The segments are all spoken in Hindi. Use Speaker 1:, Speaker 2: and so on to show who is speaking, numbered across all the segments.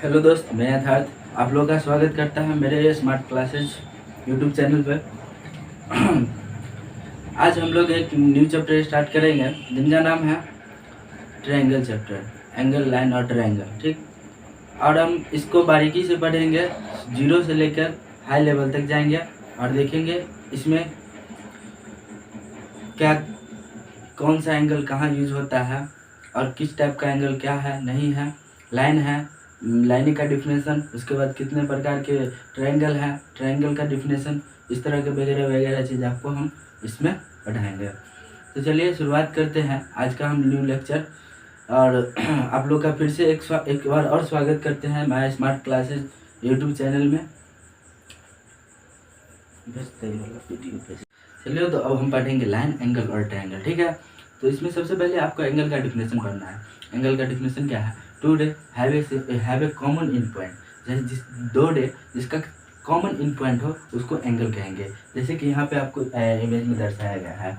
Speaker 1: हेलो दोस्त, मैं यथार्थ आप लोगों का स्वागत करता है मेरे स्मार्ट क्लासेज यूट्यूब चैनल पर। आज हम लोग एक न्यू चैप्टर स्टार्ट करेंगे जिनका नाम है ट्रायंगल चैप्टर, एंगल, लाइन और ट्रायंगल। ठीक, और हम इसको बारीकी से पढ़ेंगे, जीरो से लेकर हाई लेवल तक जाएंगे और देखेंगे इसमें क्या, कौन सा एंगल कहाँ यूज होता है और किस टाइप का एंगल क्या है, नहीं है, लाइन है, लाइन का डिफिनेशन, उसके बाद कितने प्रकार के ट्रायंगल है, ट्रायंगल का डिफिनेशन, इस तरह के वगैरह वगैरह चीज़ आपको हम इसमें पढ़ाएंगे। तो चलिए शुरुआत करते हैं आज का हम न्यू लेक्चर। और आप लोग का फिर से एक बार और स्वागत करते हैं my smart classes YouTube channel में। चलिए, तो अब हम पढ़ेंगे लाइन, एंगल और ट्रायंगल। ठीक है, तो इसमें सबसे पहले आपको एंगल का डिफिनेशन पढ़ना है। एंगल का डिफिनेशन क्या है? To ray have a common in point, जैसे दो रे जिसका कॉमन इन पॉइंट हो उसको एंगल कहेंगे। जैसे कि यहाँ पे आपको इमेज में दर्शाया गया है,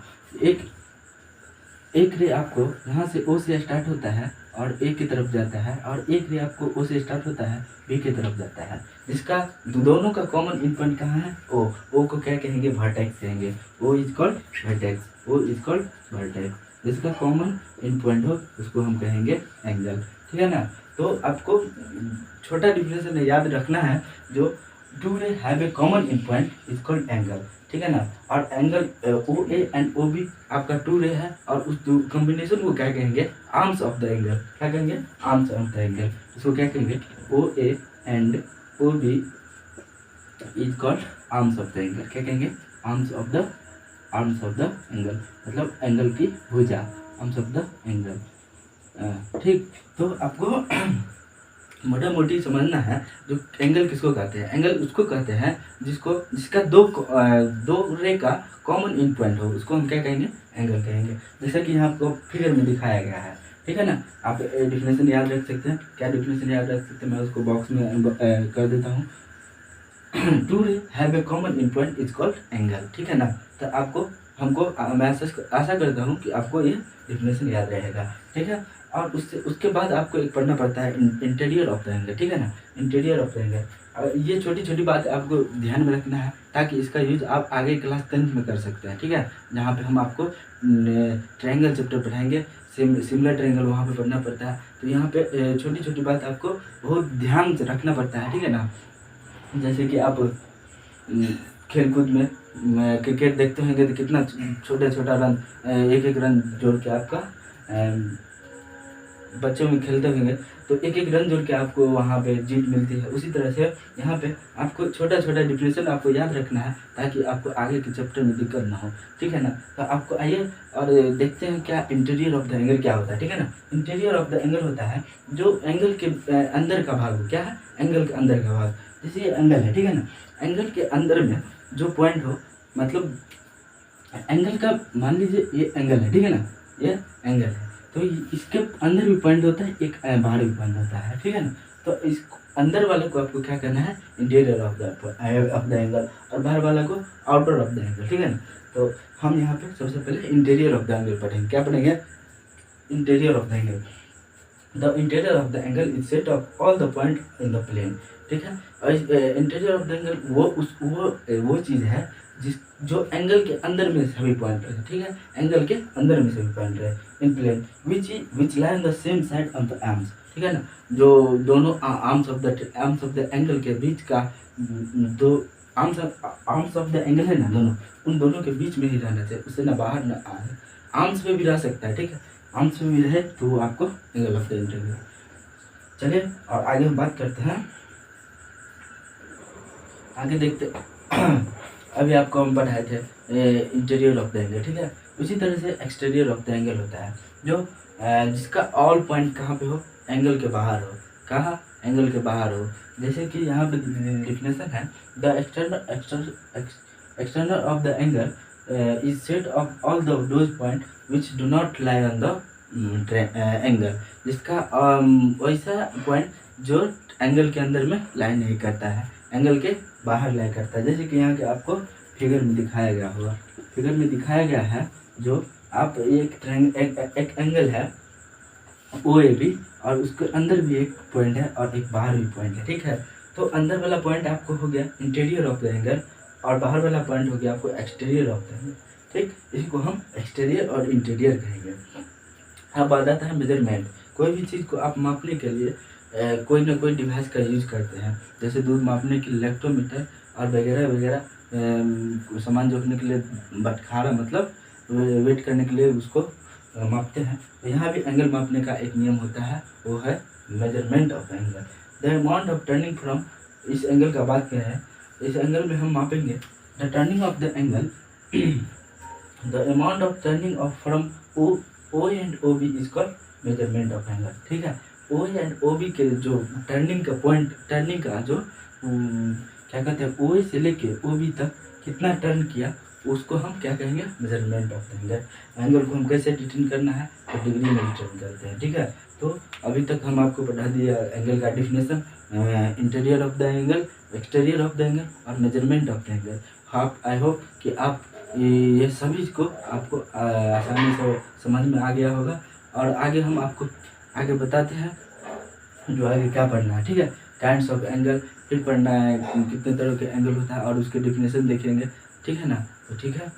Speaker 1: एक रे आपको यहाँ से ओ से स्टार्ट होता है और ए की तरफ जाता है, और एक रे आपको ओ से स्टार्ट होता है बी की तरफ जाता है, जिसका दोनों का कॉमन इन पॉइंट कहाँ है? ओ। ओ को क्या कहेंगे? वर्टेक्स कहेंगे। O is called vertex, O is called vertex. जिसका कॉमन इन पॉइंट हो उसको हम कहेंगे एंगल। ठीक है ना? तो आपको छोटा डिफिनेशन याद रखना है, जो two ray have a common in point is called angle. ठीक है ना? और angle O A and O B आपका टू रे है, और उस कॉम्बिनेशन को क्या कहेंगे? Arms of the angle. क्या कहेंगे? Arms of the angle. इसको क्या कहेंगे? O A and O B is called arms of the angle. क्या कहेंगे? आर्म्स ऑफ द एंगल, मतलब एंगल की भुजा, आर्म्स ऑफ द एंगल। ठीक, तो आपको मोटा मोटी समझना है, जो एंगल किसको कहते हैं? एंगल उसको कहते हैं जिसका दो रे का कॉमन इन पॉइंट हो, उसको हम क्या कहेंगे? एंगल कहेंगे। जैसा कि यहाँ आपको फिगर में दिखाया गया है। ठीक है ना? आप डिफिनेशन याद रख सकते हैं। क्या डिफिनेशन याद रख सकते हैं? मैं उसको बॉक्स में कर देता हूँ। To ray have a common in point is called angle. ठीक है ना? तो मैं आशा करता हूँ कि आपको ये डिफिनेशन याद रहेगा। ठीक है? और उसके बाद आपको एक पढ़ना पड़ता है इंटीरियर ऑफ द एंगल। ठीक है ना? Interior of the angle. और ये छोटी छोटी बात आपको ध्यान में रखना है, ताकि इसका यूज आप आगे क्लास 10th में कर सकते हैं। ठीक है? जहाँ पे हम आपको ट्रायंगल चैप्टर पढ़ाएंगे, सिमिलर ट्रायंगल वहाँ पे पढ़ना पड़ता है। तो यहाँ पे छोटी छोटी बात आपको बहुत ध्यान से रखना पड़ता है। ठीक है ना? जैसे कि आप खेलकूद में क्रिकेट देखते होंगे तो कितना छोटा छोटा रन, एक एक रन जोड़ के आपका बच्चों में खेलते होंगे तो एक एक रन जोड़ के आपको वहाँ पे जीत मिलती है। उसी तरह से यहाँ पे आपको छोटा छोटा डिफिनेशन आपको याद रखना है, ताकि आपको आगे के चैप्टर में दिक्कत ना हो। ठीक है ना? तो आपको आइए और देखते हैं क्या इंटीरियर ऑफ द एंगल क्या होता है। ठीक है ना? इंटीरियर ऑफ द एंगल होता है जो एंगल के अंदर का भाग हो। क्या है? एंगल के अंदर का भाग। जैसे ये एंगल है, ठीक है ना? एंगल के अंदर में जो पॉइंट हो, मतलब एंगल का, मान लीजिए ये एंगल है, ठीक है ना? ये एंगल है, तो इसके अंदर भी पॉइंट होता है, एक बाहर भी पॉइंट होता है। ठीक है ना? तो इस अंदर वाले को आपको क्या करना है? इंटीरियर ऑफ द एंगल, और बाहर वाला को आउटर ऑफ द एंगल। ठीक है ना? तो हम यहाँ पे सबसे पहले इंटीरियर ऑफ द एंगल पढ़ेंगे। क्या पढ़ेंगे? Interior of the angle. The interior of the angle is set of all the point in the plane. ठीक है? और इंटीरियर ऑफ द एंगल वो चीज़ है जो एंगल के अंदर में सभी पॉइंट रहे। ठीक है? एंगल के अंदर में सभी पॉइंट रहे in plane, which lie on the same side of the arms. ठीक है ना? जो दोनों आर्म्स ऑफ द एंगल के बीच का, दो आर्म्स ऑफ द एंगल है ना, दोनों, उन दोनों के बीच में ही रहना चाहिए, उससे ना बाहर ना आए। आर्म्स में भी रह सकता है। ठीक है? आर्म्स में भी रहे तो वो आपको एंगल ऑफ द इंटीरियर। चलिए और आगे हम बात करते हैं, आगे देखते अभी आपको हम पढ़ाए थे इंटीरियर ऑफ द एंगल। ठीक है? उसी तरह से एक्सटीरियर ऑफ द एंगल होता है, जो जिसका ऑल पॉइंट कहाँ पे हो? एंगल के बाहर हो। कहाँ? एंगल के बाहर हो। जैसे कि यहाँ पे डिफिनेशन है, the external of the angle is set of all those point which do not lie on the angle. जिसका वैसा पॉइंट जो एंगल के अंदर में लाई नहीं करता है, एंगल के बाहर लाई करता है। जैसे कि यहाँ के आपको फिगर में दिखाया गया होगा, फिगर में दिखाया गया है, जो आप एक एंगल है, ओ ए बी, और उसके अंदर भी एक पॉइंट है और एक बाहर भी पॉइंट है, ठीक है। तो अंदर वाला पॉइंट आपको हो गया इंटीरियर ऑफ द एंगल, और बाहर वाला पॉइंट हो गया आपको एक्सटीरियर ऑफ द एंगल, ठीक। इसी को हम एक्सटीरियर और इंटीरियर कहेंगे। अब आ जाता है मेजरमेंट। कोई भी चीज़ को आप मापने के लिए कोई ना कोई डिवाइस का यूज करते हैं, जैसे दूध मापने के लिए लैक्टोमीटर और वगैरह वगैरह, सामान जोखने के लिए बटखारा, मतलब वेट करने के लिए उसको मापते हैं। तो यहाँ भी एंगल मापने का एक नियम होता है, वो है measurement of angle. The amount of turning from, इस एंगल का बात क्या है, इस एंगल में हम मापेंगे the turning of the angle the amount of turning of from O and O B is called measurement of angle, ठीक है। ओ एंड ओ बी के जो टर्निंग का पॉइंट, टर्निंग का जो क्या कहते हैं, ओ से लेके ओ बी तक कितना टर्न किया, उसको हम क्या कहेंगे, मेजरमेंट ऑफ एंगल। एंगल को हम कैसे डिटर्मिन करना है, तो डिग्री में डिटर्मिन करते हैं, ठीक है। तो अभी तक हम आपको बता दिया एंगल का definition, interior of the angle, exterior of the angle और मेजरमेंट ऑफ द एंगल। आप, आई होप कि आप ये सभी को आपको आसानी से समझ में आ गया होगा। और आगे हम आपको आगे बताते हैं जो आगे क्या पढ़ना है, ठीक है। काइंड्स ऑफ एंगल फिर पढ़ना है, कितने तरह के एंगल होता है और उसके डिफिनेशन देखेंगे, ठीक है ना। तो ठीक है,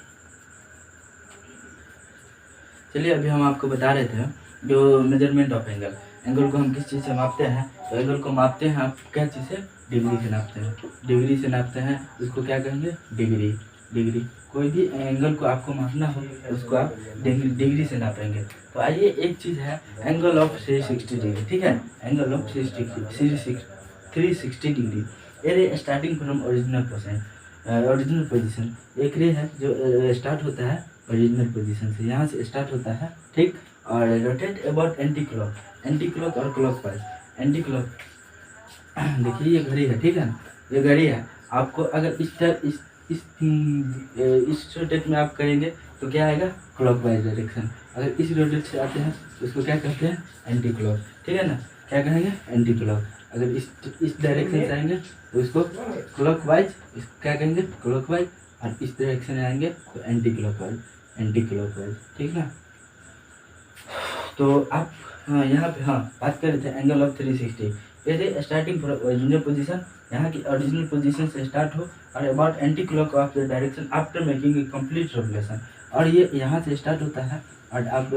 Speaker 1: चलिए अभी हम आपको बता रहे थे जो मेजरमेंट ऑफ एंगल। एंगल को हम किस चीज़ से मापते हैं, तो एंगल को मापते हैं आप क्या चीज़ से, डिग्री से नापते हैं। डिग्री से नापते हैं, उसको क्या कहेंगे, डिग्री। डिग्री, कोई भी एंगल को आपको मापना हो उसको आप डिग्री से नापेंगे। तो आइए, एक चीज़ है एंगल ऑफ 360 डिग्री, ठीक है। एंगल ऑफ 360 डिग्री, ये रे स्टार्टिंग फ्रॉम ओरिजिनल पोजीशन। एक रे है जो स्टार्ट होता है ओरिजिनल पोजीशन से, यहाँ से स्टार्ट होता है, ठीक। और रोटेट अबाउट एंटी क्लॉक और क्लॉक वाइज। एंटी क्लॉक, देखिए ये घड़ी है, ठीक है, ये घड़ी है। आपको अगर इस रोटेट में आप करेंगे तो क्या आएगा, क्लॉक वाइज डायरेक्शन। अगर इस रोटेट से आते हैं तो उसको क्या कहते हैं, एंटी क्लॉक, ठीक है ना। क्या कहेंगे, एंटी क्लॉक। अगर इस डायरेक्शन से आएंगे तो इसको क्लॉक वाइज, क्या कहेंगे, क्लॉक वाइज। और इस डायरेक्शन में आएंगे तो एंटी क्लॉक वाइज, ठीक ना। तो आप यहाँ पे बात कर रहे थे एंगल ऑफ 360। ये स्टार्टिंग फ्रॉम ओरिजिनल पोजीशन, यहाँ की ओरिजिनल पोजीशन से स्टार्ट हो, और about anti clock of the direction after making a complete revolution. और ये यहाँ से स्टार्ट होता है, और अब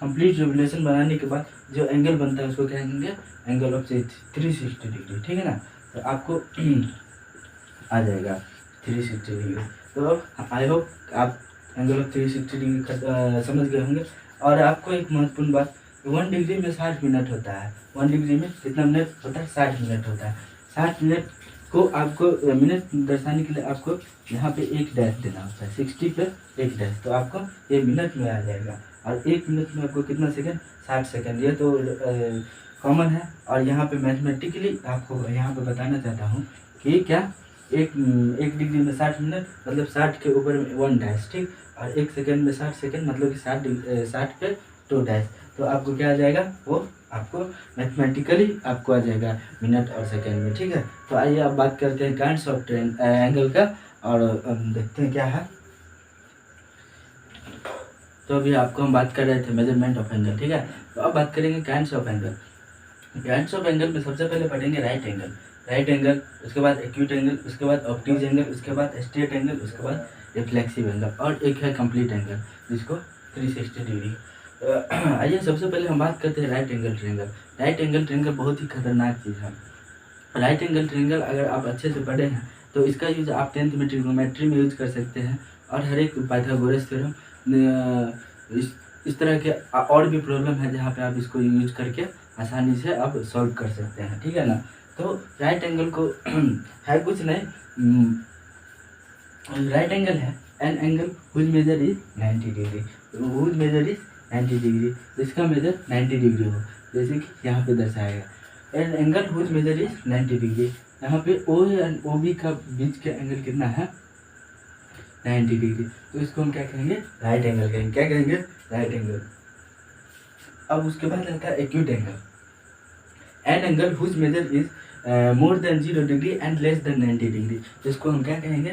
Speaker 1: कंप्लीट रेवोल्यूशन बनाने के बाद जो एंगल बनता है उसको कहेंगे एंगल ऑफ 360 डिग्री, ठीक है ना। तो आपको आ जाएगा 360 डिग्री। तो आई होप आप एंगल ऑफ 360 डिग्री समझ गए होंगे। और आपको एक महत्वपूर्ण बात, 1 डिग्री में 60 मिनट होता है। 1 डिग्री में कितना मिनट होता है, 60 मिनट होता है। 60 मिनट को आपको मिनट दर्शाने के लिए आपको यहाँ पे एक डैश देना होता है, 60 पे एक डैश, तो आपको ये मिनट में आ जाएगा। और 1 मिनट में आपको कितना सेकंड, 60 सेकंड। ये तो कॉमन है। और यहाँ पे मैथमेटिकली आपको यहाँ पे बताना चाहता हूँ कि क्या, एक डिग्री में 60 मिनट मतलब 60 के ऊपर में 1 डैश, ठीक। और 1 सेकंड में 60 सेकंड मतलब कि 60 पे 2 डैश। तो आपको क्या आ जाएगा, वो आपको मैथमेटिकली आपको आ जाएगा मिनट और सेकंड में, ठीक है। तो आइए आप बात करते हैं काइंड्स ऑफ एंगल का, और देखते हैं क्या है। तो अभी आपको हम बात कर रहे थे मेजरमेंट ऑफ एंगल, ठीक है। तो अब बात करेंगे kinds of angle. Kinds of angle में सबसे पहले पढ़ेंगे राइट एंगल, उसके बाद एक्यूट एंगल, उसके बाद ऑब्ट्यूज एंगल, उसके बाद स्ट्रेट एंगल, उसके बाद रिफ्लेक्सिव एंगल, और एक है कंप्लीट एंगल जिसको 360 डिग्री। आइए सबसे पहले हम बात करते हैं right angle triangle. Right angle triangle बहुत ही खतरनाक चीज़ है। राइट एंगल ट्रायंगल अगर आप अच्छे से पढ़े हैं तो इसका यूज आप 10th में ट्रिग्नोमेट्री में यूज कर सकते हैं, और हर एक पाइथागोरस थ्योरम, इस तरह के और भी प्रॉब्लम है जहाँ पे आप इसको यूज करके आसानी से आप सॉल्व कर सकते हैं, ठीक है ना। तो राइट एंगल को है कुछ नहीं, राइट एंगल है an angle whose measure is 90 degree, whose measure is 90 degree, इसका मेजर 90 डिग्री हो, जैसे कि यहाँ पे दर्शाएगा। An angle whose measure is 90 degree, यहाँ पे ओ एंड ओ बी का बीच का एंगल कितना है, 90 डिग्री। तो इसको हम क्या कहेंगे, राइट एंगल कहेंगे। क्या कहेंगे, राइट एंगल। अब उसके बाद आता है acute angle. An angle whose measure is more than 0 degree and less than 90 degree, तो इसको हम क्या कहेंगे,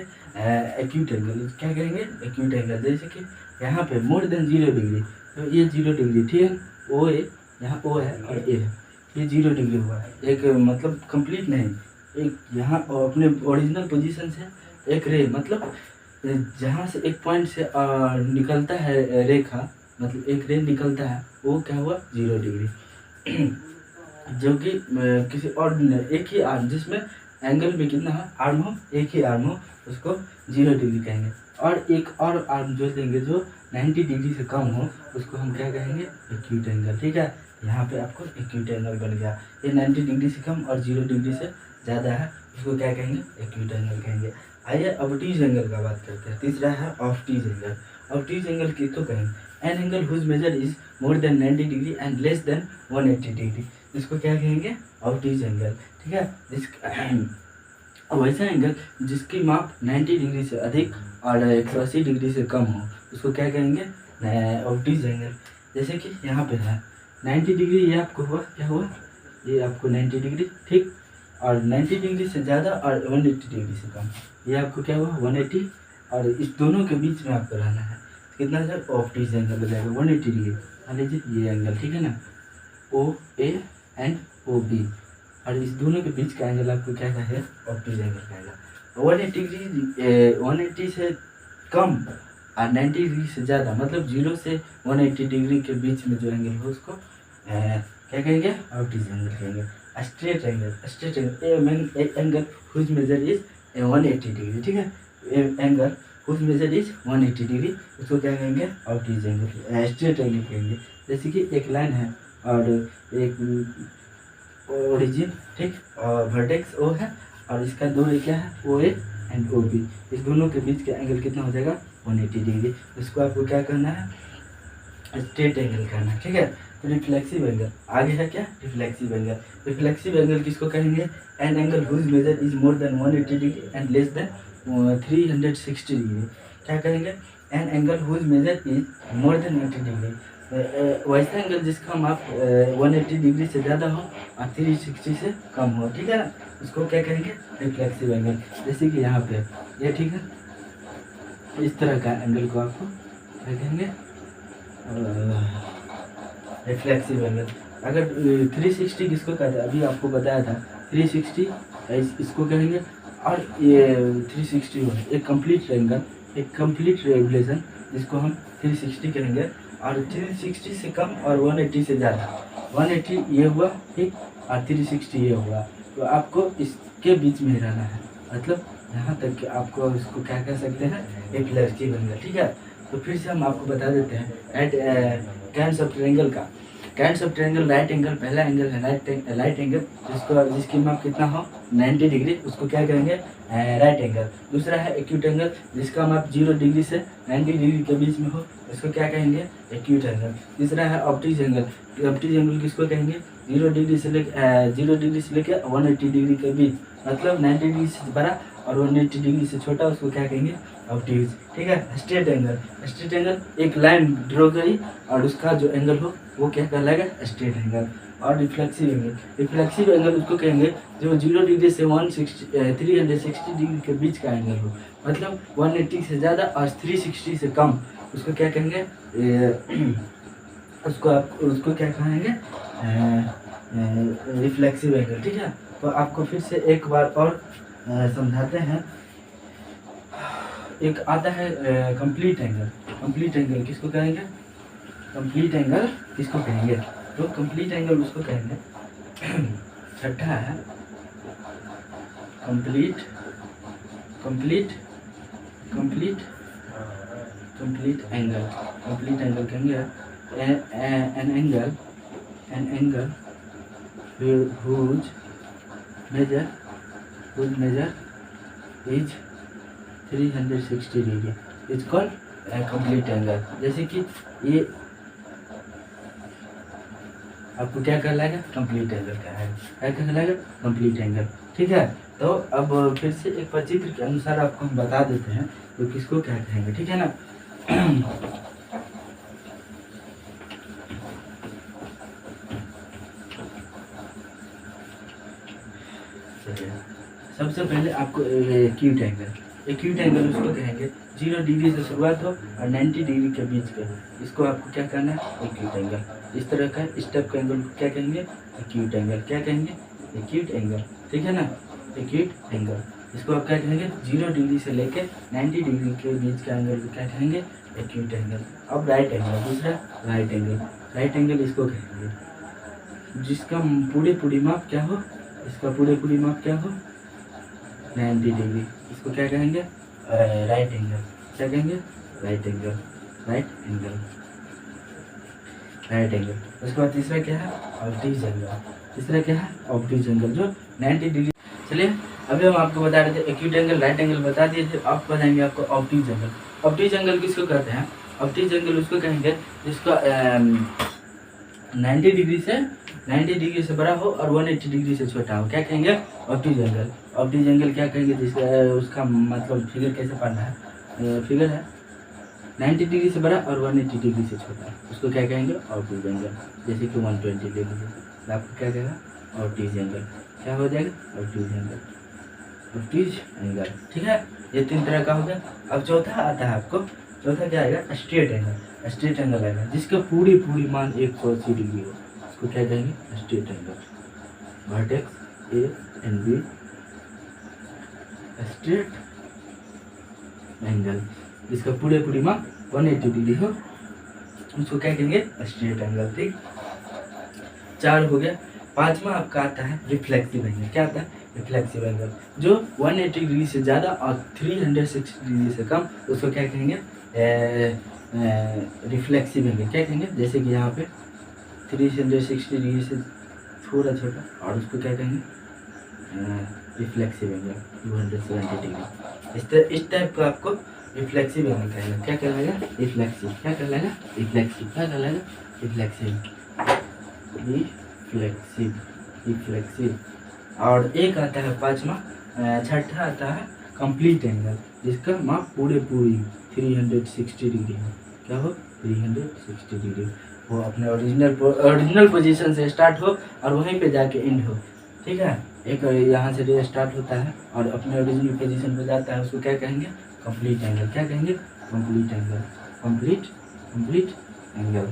Speaker 1: एक्यूट एंगल। क्या कहेंगे, एक्यूट एंगल। जैसे कि यहाँ पे मोर देन 0 डिग्री, तो ये 0 डिग्री, ठीक है। ओ ए यहाँ ओ है और ए है, ये 0 डिग्री हुआ। एक मतलब कंप्लीट नहीं, एक यहाँ अपने ओरिजिनल पोजीशन से एक रे मतलब जहाँ से एक पॉइंट से निकलता है रेखा, मतलब एक रे निकलता है, वो क्या हुआ 0 डिग्री। जो कि किसी और एक ही आर्म जिसमें एंगल भी कितना है, आर्म हो, एक ही आर्म हो, उसको 0 डिग्री कहेंगे। और एक और आर्म जो देंगे जो 90 डिग्री से कम हो, उसको हम क्या कहेंगे, एक्यूट एंगल। ठीक है, यहाँ पे आपको एक्यूट एंगल बन गया। ये 90 डिग्री से कम और 0 डिग्री से ज़्यादा है, उसको क्या कहेंगे, एक्यूट एंगल कहेंगे। आइए ऑब्ट्यूज एंगल का बात करते हैं। तीसरा है ऑब्ट्यूज एंगल। ऑब्ट्यूज एंगल किसको कहेंगे, an angle whose measure is more than 90 degree and less than 180 degree, इसको क्या कहेंगे, ऑब्ट्यूज एंगल। ठीक है, वैसा एंगल जिसकी माप 90 डिग्री से अधिक और 180 डिग्री से कम हो, उसको क्या कहेंगे, ऑब्ट्यूज एंगल। जैसे कि यहाँ पे है 90 डिग्री, ये आपको हुआ, क्या हुआ, ये आपको 90 डिग्री, ठीक, और 90 डिग्री से ज़्यादा और 180 डिग्री से कम, ये आपको क्या हुआ 180, और इस दोनों के बीच में आपको रहना है, कितना है, ऑब्ट्यूज एंगल हो जाएगा 180 डिग्री। मान लीजिए ये एंगल, ठीक है ना, ओ ए एंड ओ बी, और इस दोनों के बीच का एंगल आपको क्या है, ऑब्ट्यूज एंगल कहेगा। 180 डिग्री 180 से कम और 90 डिग्री से ज़्यादा, मतलब 0 से 180 डिग्री के बीच में जो एंगल हो उसको क्या कहेंगे, ऑब्ट्यूज एंगल कहेंगे। Straight angle, straight angle whose measure is 180 degree, ठीक है, angle whose measure is 180 degree, उसको क्या कहेंगे, ऑब्ट्यूज एंगल, स्ट्रेट एंगल कहेंगे। जैसे कि एक लाइन है और एक ओरिजिन, ठीक, और वर्टेक्स ओ है, और इसका दो क्या है, ओ ए एंड ओ बी, इस दोनों के बीच का एंगल कितना हो जाएगा 180 डिग्री, इसको आपको क्या करना है, स्ट्रेट एंगल करना है। ठीक है, तो रिफ्लेक्सिव एंगल आगे है, क्या, रिफ्लेक्सिव एंगल। रिफ्लेक्सिव एंगल किसको कहेंगे, an angle whose measure is more than 180 degree and less than 360 degree, क्या कहेंगे, an angle whose measure is more than 80 degree, वैसा एंगल जिसका माप 180 डिग्री से ज़्यादा हो और 360 से कम हो, ठीक है ना, उसको क्या कहेंगे, रिफ्लेक्सिव एंगल। जैसे कि यहाँ पे ये, ठीक है, इस तरह का एंगल को आपको क्या कहेंगे, रिफ्लेक्सिव एंगल। अगर 360 किसको कहते हैं, अभी आपको बताया था 360 इसको कहेंगे, और ये 360 हो एक कंप्लीट एंगल, एक कंप्लीट रेगुलेशन जिसको हम 360 कहेंगे, और 360 से कम और 180 से ज़्यादा, 180 ये हुआ, ठीक, और 360 ये हुआ, तो आपको इसके बीच में रहना है, मतलब यहाँ तक कि आपको इसको क्या कह सकते हैं, एक लड़की बन गया। ठीक है, तो फिर से हम आपको बता देते हैं कैंस ऑफ ट्रायंगल का। Kinds of triangle, right angle पहला एंगल है, राइट एंगल जिसकी माप कितना हो 90 डिग्री, उसको क्या कहेंगे, राइट एंगल। दूसरा है एक्यूट एंगल, जिसका माप 0 डिग्री से 90 डिग्री के बीच में हो, इसको क्या कहेंगे, एक्यूट एंगल। तीसरा है ऑब्ट्यूज एंगल। ऑब्ट्यूज एंगल किसको कहेंगे, 0 डिग्री से लेकर 180 डिग्री के बीच, मतलब 90 डिग्री से बड़ा और 180 डिग्री से छोटा, उसको क्या कहेंगे, ऑब्ट्यूज। ठीक है, स्ट्रेट एंगल, स्ट्रेट एंगल एक लाइन ड्रॉ करी और उसका जो एंगल हो वो क्या कहलाएगा, स्ट्रेट एंगल। और रिफ्लेक्सिव एंगल, रिफ्लेक्सिव एंगल उसको कहेंगे जो 0 डिग्री से 360 डिग्री के बीच का एंगल हो, मतलब 180 से ज़्यादा और 360 से कम, उसको क्या कहेंगे, उसको क्या कहेंगे, रिफ्लेक्सिव एंगल। ठीक है, तो आपको फिर से एक बार और समझाते हैं। एक आता है कंप्लीट एंगल। कंप्लीट एंगल किसको कहेंगे, कंप्लीट एंगल किसको कहेंगे, तो कंप्लीट एंगल उसको कहेंगे, छठा है कंप्लीट एंगल। कंप्लीट एंगल कहेंगे an angle whose measure is 360 degree is called complete angle. जैसे कि ये आपको क्या कहलाएगा, कंप्लीट एंगल क्या कहलाएगा, कंप्लीट एंगल। ठीक है, तो अब फिर से एक बार चित्र के अनुसार आपको हम बता देते हैं तो किसको क्या कहेंगे। ठीक है ना, सबसे पहले आपको एक्यूट एंगल उसको कहेंगे 0 डिग्री से शुरुआत हो और 90 डिग्री के बीच के, इसको आपको क्या करना है, एक्यूट एंगल। इस तरह का इस टाइप का एंगल को क्या कहेंगे, एक्यूट एंगल। क्या कहेंगे, एक्यूट एंगल, ठीक है ना, एक्यूट एंगल। इसको आप क्या कहेंगे, 0 डिग्री से लेके 90 डिग्री के बीच का एंगल को क्या कहेंगे, एक्यूट एंगल। अब राइट एंगल, दूसरा राइट एंगल। राइट एंगल इसको कहेंगे जिसका पूरी माप क्या हो, इसका पूरी माप क्या हो, 90 डिग्री। इसको क्या कहेंगे, राइट एंगल। क्या कहेंगे, right angle, right angle, right angle. उसके बाद तीसरा क्या है, ऑब्ट्यूज एंगल। तीसरा क्या है, ऑब्ट्यूज एंगल, जो 90 डिग्री। चलिए अभी हम आपको बता रहे थे एक्यूट एंगल, राइट एंगल बता दिए थे, अब बताएंगे आपको ऑब्ट्यूज एंगल। ऑब्ट्यूज एंगल किसको कहते हैं, ऑब्ट्यूज एंगल उसको कहेंगे जिसका 90 डिग्री से बड़ा हो और 180 डिग्री से छोटा हो। क्या कहेंगे, ऑब्ट्यूज एंगल। ऑब्ट्यूज एंगल क्या कहेंगे, जिसका उसका मतलब फिगर कैसे पढ़ना है, फिगर है 90 डिग्री से बड़ा और 180 डिग्री से छोटा, उसको क्या कहेंगे, ऑब्ट्यूज एंगल। जैसे कि 120 डिग्री से आपको क्या कहेगा, ऑब्ट्यूज एंगल। क्या हो जाएगा, ऑब्ट्यूज एंगल, ऑब्ट्यूज एंगल, ठीक है। ये 3 तरह का हो गया। अब चौथा आता है आपको, चौथा क्या आएगा, स्ट्रेट एंगल। स्ट्रेट एंगल आएगा जिसका पूरी मान 180 डिग्री हो, उसको क्या कहेंगे, straight angle. Vertex A and B, straight angle जिसका पूरी मान 180 डिग्री हो, उसको क्या कहेंगे, स्ट्रेट एंगल, ठीक। 4 हो गया। 5वां आपका आता है रिफ्लेक्सिव एंगल। क्या आता है, रिफ्लेक्सिव एंगल, जो 180 डिग्री से ज़्यादा और 360 डिग्री से कम, उसको क्या कहेंगे, रिफ्लेक्सिव एंगल। क्या कहेंगे, जैसे कि यहाँ पे 360 डिग्री से थोड़ा छोटा, और उसको क्या कहेंगे, रिफ्लेक्सिव एंगल 270 डिग्री। इस टाइप का आपको रिफ्लेक्सिव एंगल कहेगा। क्या कहलाएगा, रिफ्लेक्सिव। क्या कहलाएगा, रिफ्लेक्सिव। क्या कहलाएगा, रिफ्लेक्सिव, रिफ्लेक्सिव, रिफ्लेक्सिव। और एक आता है 5वां, छठा आता है कंप्लीट एंगल, जिसका माप पूरी 360 डिग्री हो। क्या हो, 360 डिग्री, वो अपने ओरिजिनल पोजीशन से स्टार्ट हो और वहीं पे जाके एंड हो, ठीक है। एक यहाँ से स्टार्ट होता है और अपने ओरिजिनल पोजीशन पे जाता है, उसको क्या कहेंगे, कंप्लीट एंगल। क्या कहेंगे, कंप्लीट एंगल, कंप्लीट एंगल।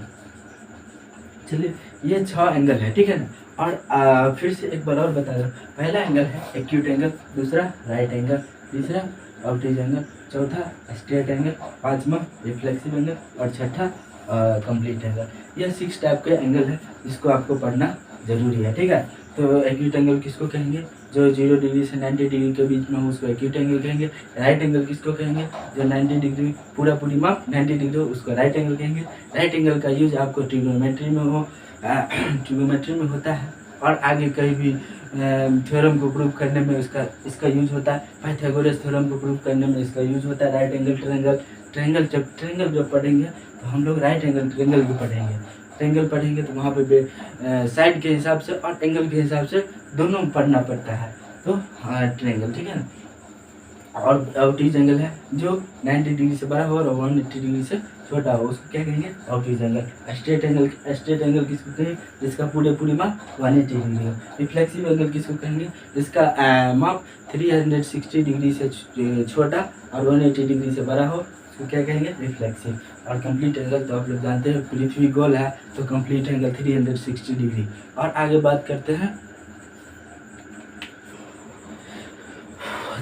Speaker 1: चलिए ये 6 एंगल है, ठीक है ना। और फिर से एक बार और बता रहा हूँ। पहला एंगल है एक्यूट एंगल, दूसरा राइट एंगल, तीसरा ऑब्ट्यूज एंगल, चौथा स्ट्रेट एंगल, 5वां रिफ्लेक्सिव एंगल और छठा कंप्लीट एंगल। यह 6 टाइप के एंगल है जिसको आपको पढ़ना जरूरी है, ठीक है। तो एक्यूट एंगल किसको कहेंगे, जो 0 डिग्री से 90 डिग्री के बीच में हो, उसको एक्यूट एंगल कहेंगे। राइट एंगल किसको कहेंगे, जो 90 डिग्री पूरी माप 90 डिग्री हो, उसको राइट एंगल कहेंगे। राइट एंगल का यूज आपको ट्रिग्नोमेट्री में हो, ट्रिग्नोमेट्री में होता है, और आगे कहीं भी थ्योरम को प्रूव करने में इसका यूज होता है। पाइथागोरस थ्योरम को प्रूव करने में इसका यूज होता है। राइट एंगल ट्रायंगल जब पढ़ेंगे तो हम लोग राइट एंगल ट्रायंगल भी पढ़ेंगे। ट्रायंगल पढ़ेंगे तो वहाँ पे साइड के हिसाब से और एंगल के हिसाब से दोनों पढ़ना पड़ता है। तो ट्रायंगल, ठीक है ना। और ऑब्ट्यूज एंगल है जो 90 डिग्री से बड़ा हो और 180 डिग्री से छोटा हो, उसको क्या कहेंगे, ऑब्ट्यूज एंगल। स्ट्रेट एंगल किसको कहेंगे, जिसका पूरी माप 180 डिग्री हो। रिफ्लेक्सिव एंगल किसको कहेंगे, जिसका माप 360 डिग्री से छोटा और 180 डिग्री से बड़ा हो, उसको क्या कहेंगे, रिफ्लेक्सिव। और कंप्लीट एंगल तो आप लोग जानते हैं, पृथ्वी गोल है तो कंप्लीट एंगल 360 डिग्री। और आगे बात करते हैं,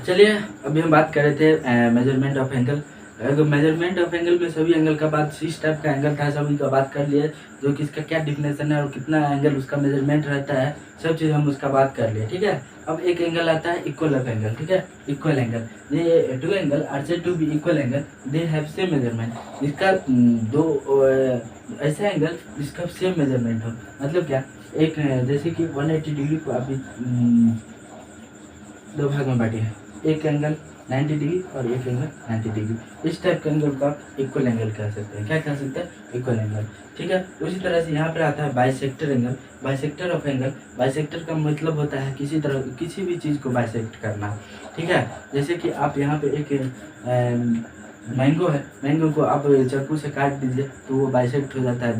Speaker 1: चलिए अभी हम बात कर रहे थे measurement of angle. Measurement of angle में सभी एंगल का बात, 6 टाइप का एंगल था, सभी का बात कर लिए, जो कि इसका क्या डिफिनेशन है और कितना एंगल उसका मेजरमेंट रहता है, सब चीज़ हम उसका बात कर लिए, ठीक है। अब एक एंगल आता है इक्वल ऑफ एंगल, ठीक है। इक्वल एंगल, ये 2 angle are said to be equal angle, they have same measurement. इसका 2 ऐसा एंगल जिसका सेम मेजरमेंट हो, मतलब क्या, एक जैसे कि 180 डिग्री को अभी 2 भाग में बांटे हैं, एक एंगल 90 डिग्री और एक एंगल 90 डिग्री। इस टाइप के एंगल को आप इक्वल एंगल कह सकते हैं। क्या कह सकते हैं, इक्वल एंगल, ठीक है। उसी तरह से यहाँ पर आता है bisector angle, bisector of angle. Bisector का मतलब होता है किसी भी चीज़ को बाइसेक्ट करना, ठीक है। जैसे कि आप यहाँ पे एक मैंगो है, मैंगो को आप चाकू से काट दीजिए तो वो बाइसेक्ट हो जाता है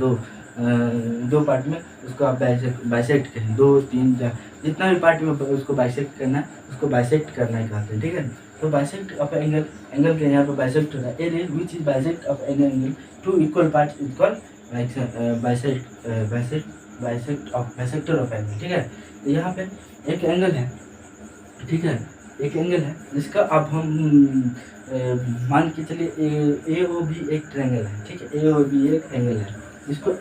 Speaker 1: 2 पार्ट में, उसको आप बाइसेक्ट करें, 2, 3, 4 जितना भी पार्ट में उसको बाइसेक्ट करना है, उसको बाइसेक्ट करना ही कहते हैं, ठीक है। तो बाइसेक्ट ऑफ एंगल के यहाँ पर बाइसेक्ट होता है, area which is bisect of an angle 2 equal part equal bisector of angle, ठीक है। तो यहाँ पे एक एंगल है, ठीक है, एक एंगल है जिसका अब हम मान के चलिए ए ओ बी एक ट्रायंगल है, ठीक है, ए ओ बी एक एंगल है जिसको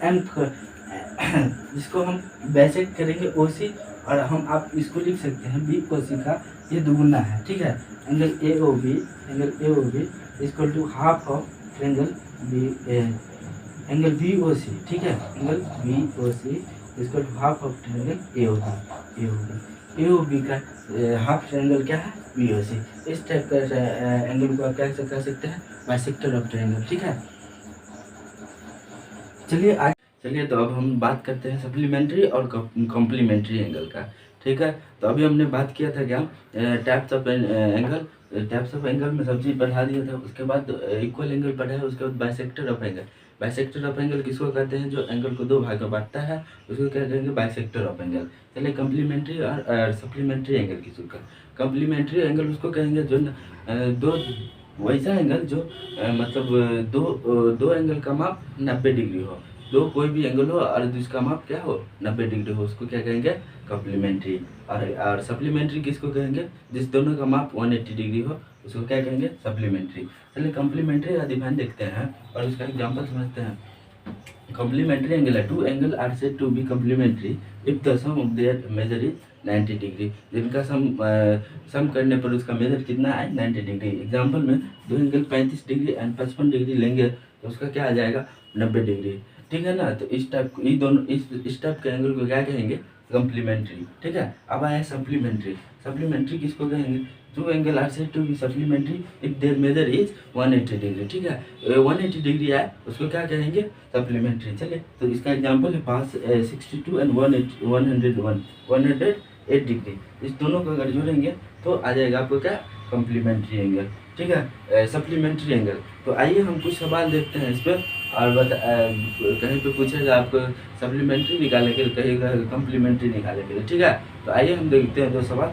Speaker 1: जिसको हम बाइसेक्ट करेंगे ओ सी, और हम आप इसको लिख सकते हैं बी ओ सी का ये दुगुना है, ठीक है। Angle A O B equal to half of triangle angle B O C, ठीक है, angle B O C equal to half of triangle A O B का हाफ ट्रायंगल क्या है, बी ओ सी। इस टाइप का एंगल को आप क्या कह सकते हैं, बाइसेक्टर ऑफ ट्रायंगल, ठीक है। चलिए तो अब हम बात करते हैं सप्लीमेंट्री और कॉम्प्लीमेंट्री एंगल का, ठीक है। तो अभी हमने बात किया था क्या, टाइप्स ऑफ एंगल में सब चीज़ पढ़ा दिया था। उसके बाद इक्वल एंगल पढ़ा है, उसके बाद बाइसेक्टर ऑफ एंगल किसको कहते हैं, जो एंगल को दो भाग में बांटता है उसको क्या कहेंगे, बाइसेक्टर ऑफ एंगल। चलिए कम्प्लीमेंट्री और सप्लीमेंट्री एंगल किसको, कम्प्लीमेंट्री एंगल उसको कहेंगे जो दो वैसा एंगल जो मतलब दो एंगल का माप 90 डिग्री हो, दो कोई भी एंगल हो और जिसका माप क्या हो 90 डिग्री हो, उसको क्या कहेंगे, कम्प्लीमेंट्री। और सप्लीमेंट्री किसको कहेंगे, जिस दोनों का माप 180 डिग्री हो उसको क्या कहेंगे, सप्लीमेंट्री। चलिए कम्प्लीमेंट्री का डिफाइन देखते हैं और उसका एग्जाम्पल समझते हैं। कम्प्लीमेंट्री एंगल है, two angle are said to be complementary if the sum of their measure is 90 degree, जिनका सम करने पर उसका मेजर कितना है, 90 डिग्री। एग्जाम्पल में दो एंगल 35 डिग्री एंड 55 डिग्री लेंगे तो उसका क्या आ जाएगा, 90 डिग्री, ठीक है ना। तो इस टाइप के एंगल को क्या कहेंगे, कम्प्लीमेंट्री, ठीक है। अब आया सप्लीमेंट्री किसको कहेंगे, two angle are said to be supplementary if their measure is 180 degree, ठीक है। 180 डिग्री आए उसको क्या कहेंगे, सप्लीमेंट्री। चलिए तो इसका एग्जांपल है पास 62 एंड 108 डिग्री, इस दोनों को अगर जोड़ेंगे तो आ जाएगा आपको क्या, कम्प्लीमेंट्री एंगल, ठीक है, सप्लीमेंट्री एंगल। तो आइए हम कुछ सवाल देखते हैं इस पर, और कहीं पे पूछेगा आपको सप्लीमेंट्री निकालने के लिए, कहेगा कम्प्लीमेंट्री निकालने के लिए, ठीक है। तो आइए हम देखते हैं दो सवाल।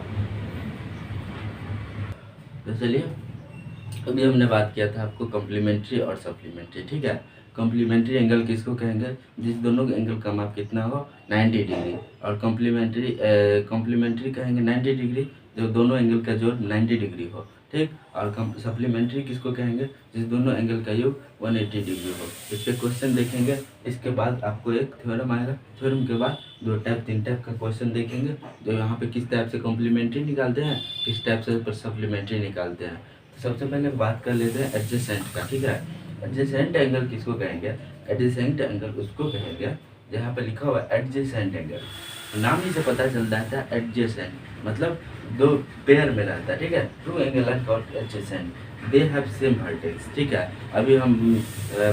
Speaker 1: तो चलिए अभी हमने बात किया था आपको कम्प्लीमेंट्री और सप्लीमेंट्री, ठीक है। कम्प्लीमेंट्री एंगल किसको कहेंगे, जिस दोनों के एंगल का माप कितना हो 90 डिग्री, और कम्प्लीमेंट्री कहेंगे 90 डिग्री जो दोनों एंगल का जोड़ 90 डिग्री हो, ठीक। और सप्लीमेंट्री किसको कहेंगे, जिस दोनों एंगल का योग 180 डिग्री हो। इस पर क्वेश्चन देखेंगे, इसके बाद आपको एक थ्योरम आएगा, थ्योरम के बाद 3 टाइप का क्वेश्चन देखेंगे, जो यहाँ पे किस टाइप से कम्प्लीमेंट्री निकालते हैं, किस टाइप से सप्लीमेंट्री निकालते हैं। सबसे पहले बात कर लेते हैं एडजेसेंट का, ठीक है। एडजेसेंट एंगल किसको कहेंगे, एडजेसेंट एंगल उसको कहेंगे जहाँ पे लिखा हुआ है एडजेसेंट एंगल, नाम ही से पता चल जाता है एडजेसेंट मतलब दो पेयर में रहता है, ठीक है। Two angle are called adjacent, they have same vertex, ठीक है। अभी हम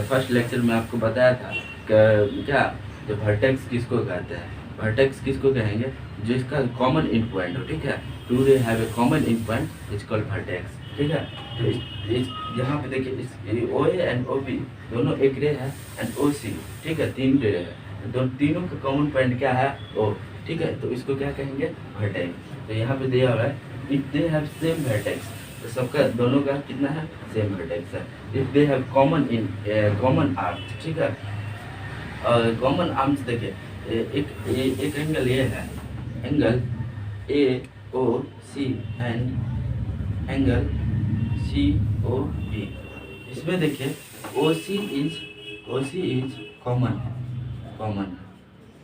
Speaker 1: फर्स्ट लेक्चर में आपको बताया था क्या, जो वर्टेक्स किसको कहते हैं, वर्टेक्स किसको कहेंगे, जिसका कॉमन इन पॉइंट हो, ठीक है। Two they have a common in point is called vertex, ठीक है। तो इस यहाँ पे देखिए ओ ए एंड ओ बी दोनों एक रे है, एंड ओ सी, ठीक है, 3 रे है, तो तीनों का कॉमन पॉइंट क्या है, ओ, ठीक है। तो इसको क्या कहेंगे, वर्टेक्स। तो यहाँ पे दिया हुआ है if they have same vertex, तो सबका दोनों का कितना है, सेम वर्टेक्स है। If they have common arms, ठीक है। और कॉमन आर्म्स देखिए एक एंगल ये है, angle A O C and angle C O B. इसमें देखिए O C is common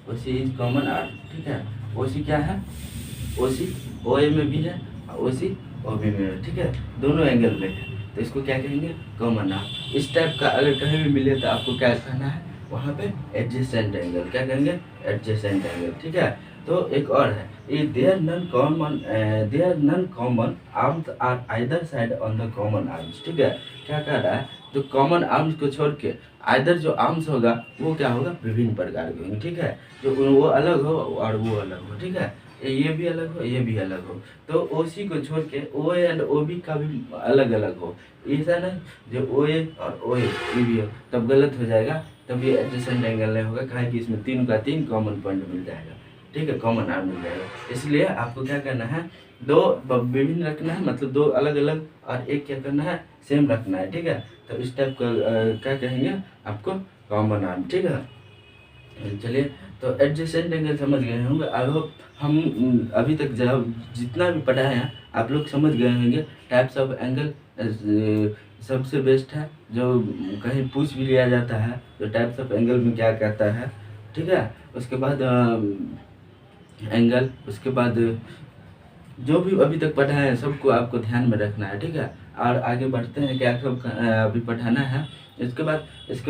Speaker 1: O C is common arm, ठीक है। ओ सी क्या है, ओ सी ओ ए में भी है और ओ सी ओ बी में है, ठीक है, दोनों एंगल में है, तो इसको क्या कहेंगे, कॉमन आर्म। इस टाइप का अगर कहीं भी मिले तो आपको क्या कहना है, वहाँ पे एडजेसेंट एंगल, क्या कहेंगे, एडजेसेंट एंगल, ठीक है। तो एक और है, their non common arms are either side on the common arms, ठीक है। क्या कह रहा है, तो कॉमन आर्म्स को छोड़ के आइदर जो आर्म्स होगा वो क्या होगा, विभिन्न प्रकार के होंगे, ठीक है। जो वो अलग हो और वो अलग हो, ठीक है, ये भी अलग हो ये भी अलग हो। तो ओ सी को छोड़ के ओ ए एंड ओ बी का भी अलग अलग हो, ऐसा नहीं जो ओ ए और ओ ए ये भी हो, तब गलत हो जाएगा, तब ये एडजेसेंट एंगल नहीं होगा, कहा कि इसमें 3 का 3 कॉमन पॉइंट मिल जाएगा, ठीक है, कॉमन आर्म मिल जाएगा। इसलिए आपको क्या करना है, दो विभिन्न रखना है, मतलब दो अलग अलग, और एक क्या करना है, सेम रखना है, ठीक है। तो इस टाइप का क्या कहेंगे आपको, कॉमन आर्म, ठीक है। चलिए, तो एडजेसेंट एंगल समझ गए होंगे। आई होप हम अभी तक जब जितना भी पढ़ा है आप लोग समझ गए होंगे। टाइप्स ऑफ एंगल सबसे बेस्ट है, जो कहीं पूछ भी लिया जाता है तो टाइप्स ऑफ एंगल में क्या कहता है, ठीक है। उसके बाद एंगल, उसके बाद जो भी अभी तक पढ़ा है सबको आपको ध्यान में रखना है, ठीक है। और आगे बढ़ते हैं, क्या सब अभी पढ़ाना है। इसके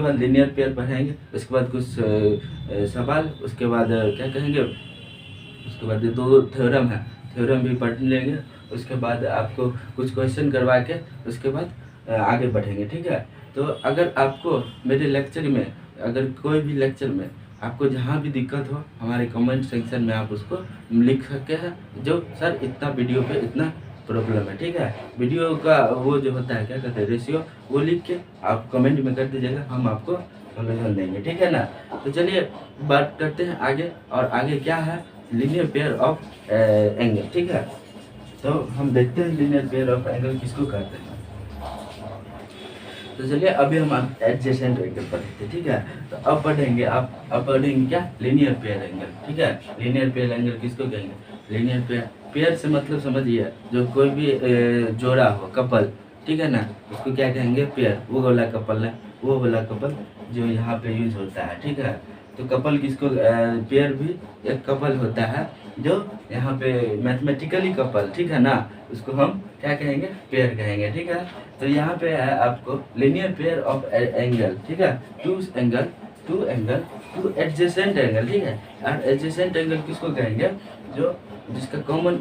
Speaker 1: बाद लीनियर पेयर पढ़ाएंगे, उसके बाद कुछ सवाल, उसके बाद क्या कहेंगे, उसके बाद 2 थ्योरम है, थ्योरम भी पढ़ लेंगे। उसके बाद आपको कुछ क्वेश्चन करवा के उसके बाद आगे बढ़ेंगे, ठीक है। तो अगर आपको मेरे लेक्चर में, अगर कोई भी लेक्चर में आपको जहाँ भी दिक्कत हो, हमारे कमेंट सेक्शन में आप उसको लिख सकते हैं, जो सर इतना वीडियो पे इतना प्रॉब्लम है, ठीक है। वीडियो का वो जो होता है, क्या कहते हैं, रेशियो, वो लिख के आप कमेंट में कर दीजिएगा, हम आपको सोल्यूशन देंगे, ठीक है ना। तो चलिए बात करते हैं आगे, और आगे क्या है, लीनियर पेयर ऑफ एंगल, ठीक है। तो हम देखते हैं लीनियर पेयर ऑफ एंगल किसको कहते हैं। तो चलिए अभी हम एडजेसेंट एंगल पढ़ते हैं, ठीक है। तो अब पढ़ेंगे क्या, लीनियर पेयर एंगल, ठीक है। लीनियर पेयर एंगल किसको कहेंगे, लीनियर पेयर से मतलब समझिए, जो कोई भी जोड़ा हो, कपल, ठीक है ना, उसको क्या कहेंगे, पेयर। वो वाला कपल है, वो वाला कपल जो यहाँ पे यूज होता है, ठीक है। तो कपल किसको, पेयर भी एक कपल होता है जो यहाँ पे मैथमेटिकली कपल, ठीक है ना, उसको हम क्या कहेंगे, पेयर कहेंगे, ठीक है। तो यहाँ पे है आपको लीनियर पेयर ऑफ एंगल, ठीक है। Two angle two adjacent angle, ठीक है। और एडजेसेंट एंगल किसको कहेंगे, जो जिसका कॉमन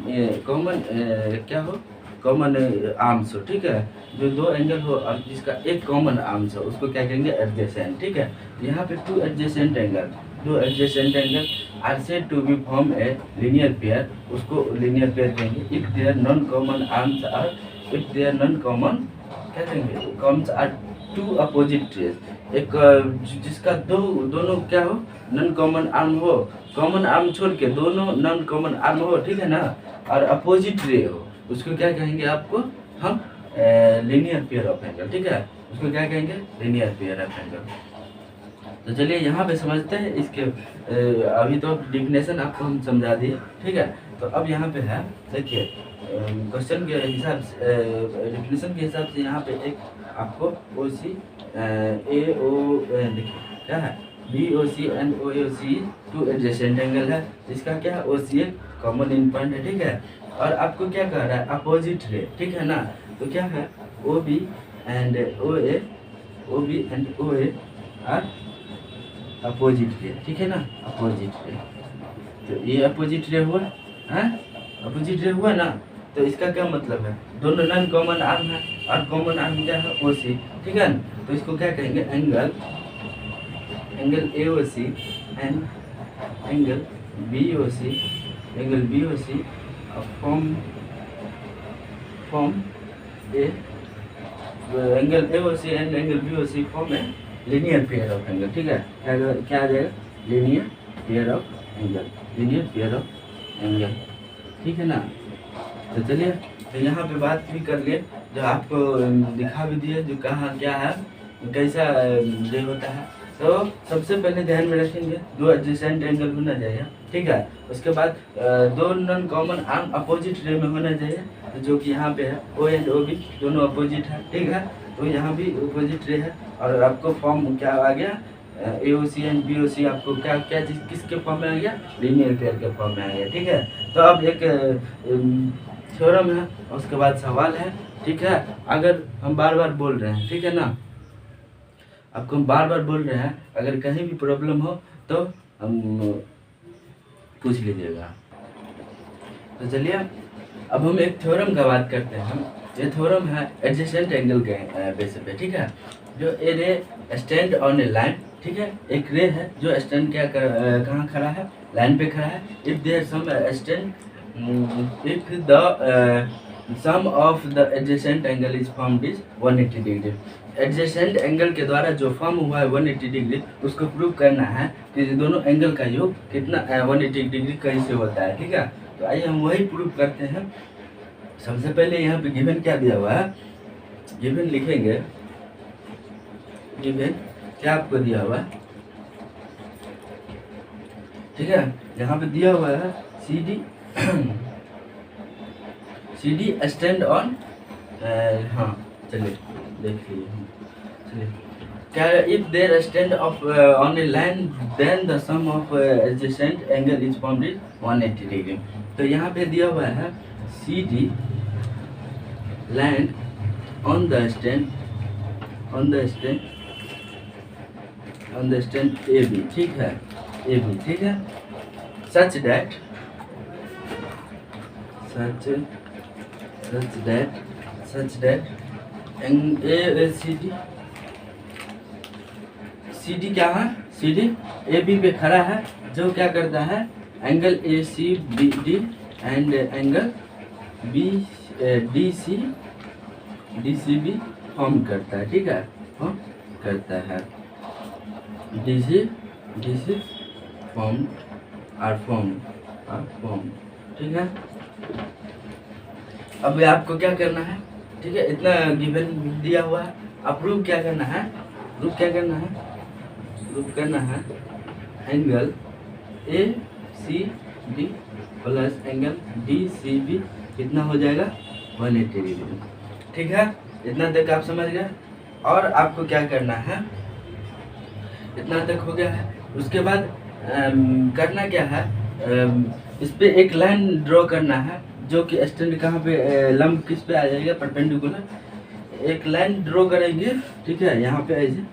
Speaker 1: क्या हो, कॉमन आर्म्स हो, ठीक है। जो 2 एंगल हो और जिसका एक कॉमन आर्म्स हो, उसको क्या कहेंगे, एडजेसेंट, ठीक है। यहाँ पे 2 adjacent angle are said to be form a linear pair, उसको लीनियर पेयर कहेंगे if their non common arms are, if their non common क्या कहेंगे, कॉम्स आर 2 अपोजिट ट्रेस। एक जिसका दोनों क्या हो, नॉन कॉमन आर्म हो, कॉमन आर्म छोड़ के दोनों नॉन कॉमन आर्म हो, ठीक है ना, और अपोजिट रे हो, उसको क्या कहेंगे, आपको हम लीनियर पेयर ऑफ एंगल, ठीक है। उसको क्या कहेंगे, लीनियर पेयर ऑफ एंगल। तो चलिए यहाँ पे समझते हैं इसके अभी तो डिफिनेशन आपको हम समझा दिए, ठीक है। तो अब यहाँ पे है, देखिए क्वेश्चन के हिसाब से, डिफिनेशन के हिसाब से यहाँ पे एक आपको ओ सी ए ओ, देखिए क्या है, B O C and O A C 2 adjacent angle है, इसका क्या है, ओ सी एक कॉमन इन पॉइंट है, ठीक है। और आपको क्या कह रहा है, अपोजिट रे, ठीक है ना। तो क्या है, O B and O A are opposite ray, ठीक है ना, अपोजिट रे। तो ये अपोजिट रे हुआ है, अपोजिट रे हुआ ना। तो इसका क्या मतलब है, दोनों नॉन कॉमन आर्म है, और कॉमन आर्म क्या है, ओ सी, ठीक है ना। तो इसको क्या कहेंगे, angle A O C and angle B O C, form a, angle A O C and angle B O C form a linear pair of angle, ठीक है। क्या आ जाएगा, लीनियर पेयर ऑफ एंगल, ठीक है ना। तो चलिए, तो यहाँ पे बात भी कर लिए, जो आपको दिखा भी दिए, जो कहाँ क्या है, कैसा ये होता है। तो सबसे पहले ध्यान में रखेंगे 2 एडजेसेंट एंगल होना चाहिए, ठीक है। उसके बाद 2 non common arm opposite ray में होना चाहिए, तो जो कि यहाँ पे है ओ एंड ओ बी दोनों अपोजिट है, ठीक है। तो यहाँ भी अपोजिट रे है, और आपको फॉर्म क्या आ गया, ए O C and B O सी, आपको क्या क्या चीज़ किसके फॉर्म में आ गया, लीनियर पेयर के फॉर्म में आ गया, ठीक है। तो अब एक थ्योरम है, उसके बाद सवाल है, ठीक है। अगर हम बार बार बोल रहे हैं, ठीक है ना, आपको हम बार बार बोल रहे हैं, अगर कहीं भी प्रॉब्लम हो तो हम पूछ लीजिएगा। तो चलिए अब हम एक थ्योरम का बात करते हैं। ये थ्योरम है एडजेसेंट एंगल के बेसिस पे, ठीक है। जो ए ray stand on a line, ठीक है, एक रे है जो स्टैंड कहाँ खड़ा है, लाइन पे खड़ा है। If their sum stand, if the sum of the adjacent angle is formed is 180 degree. Adjacent angle के द्वारा जो फॉर्म हुआ है 180 डिग्री, उसको प्रूव करना है कि दोनों एंगल का योग कितना 180 डिग्री कैसे होता है, ठीक है। तो आइए हम वही प्रूव करते हैं। सबसे पहले यहाँ पे गिवन क्या दिया हुआ है, गिवन लिखेंगे, गिवन क्या आपको दिया हुआ है, ठीक है। यहाँ पे दिया हुआ है सी डी स्टैंड ऑन, हाँ चलिए देख लीजिए, चलिए क्या, if their stand of on a line then the sum of adjacent angle is found is 180 degree. तो यहाँ पे दिया हुआ है C D land on the stand A B, ठीक है, ए बी, ठीक है, सच दैट सी डी क्या है, सी डी ए बी पे खड़ा है, जो क्या करता है angle A C B D and angle B D C B form करता है, ठीक है, फॉर्म करता है, डी सी फॉर्म ठीक है। अब आपको क्या करना है, ठीक है, इतना गिवन दिया हुआ है, अब प्रूव क्या करना है, प्रूव करना है angle A C D plus angle D C B कितना हो जाएगा 180 डिग्री, ठीक है, इतना तक आप समझ गए। और आपको क्या करना है, इतना तक हो गया है, उसके बाद करना क्या है, इस पे एक लाइन ड्रॉ करना है, जो कि स्टैंड कहाँ पे लंब किस पे आ जाएगा, परपेंडिकुलर, एक लाइन ड्रॉ करेंगे, ठीक है, यहाँ पे ऐसे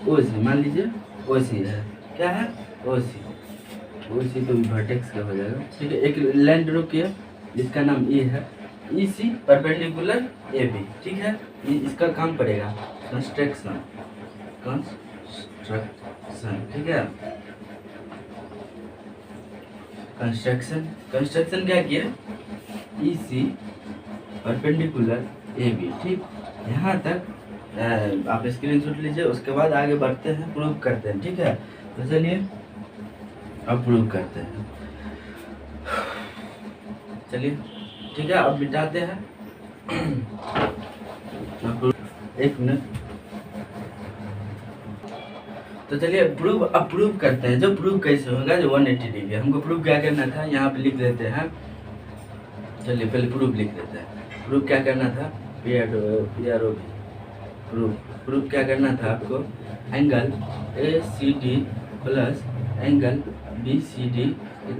Speaker 1: ओ सी, मान लीजिए ओ सी है, क्या है ओ सी तो वर्टेक्स का हो जाएगा, ठीक है, एक लाइन ड्रॉ किया जिसका नाम ई है, ई सी परपेंडिकुलर ए बी, ठीक है, इसका काम पड़ेगा कंस्ट्रक्शन, ठीक है, कंस्ट्रक्शन क्या किया, ई सी परपेंडिकुलर ए बी, ठीक, यहाँ तक आप स्क्रीनशॉट लीजिए, उसके बाद आगे बढ़ते हैं, प्रूव करते हैं, ठीक है। तो चलिए अब प्रूव करते हैं, चलिए ठीक है, अब मिटाते हैं, एक मिनट, तो चलिए प्रूव करते हैं, जो प्रूव कैसे होगा, जो 180 डिग्री, हमको प्रूव क्या करना था, यहाँ पे लिख देते हैं, चलिए पहले प्रूफ लिख देते हैं, प्रूफ क्या करना था, प्रूफ क्या करना था आपको, angle A C D plus angle B C D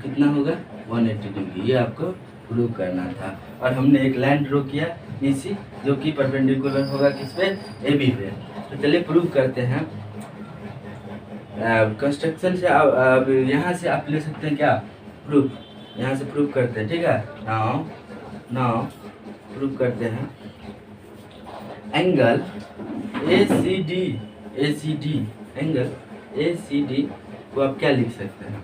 Speaker 1: कितना होगा 180 डिग्री, ये आपको प्रूव करना था। और हमने एक लाइन ड्रॉ किया ई सी, जो कि परपेंडिकुलर होगा किस पे, ए बी पे। तो चलिए प्रूव करते हैं, कंस्ट्रक्शन से अब यहाँ से आप ले सकते हैं क्या, प्रूफ, यहाँ से प्रूव करते हैं, ठीक है, नाउ प्रूव करते हैं, angle A C D angle A C D को आप क्या लिख सकते हैं,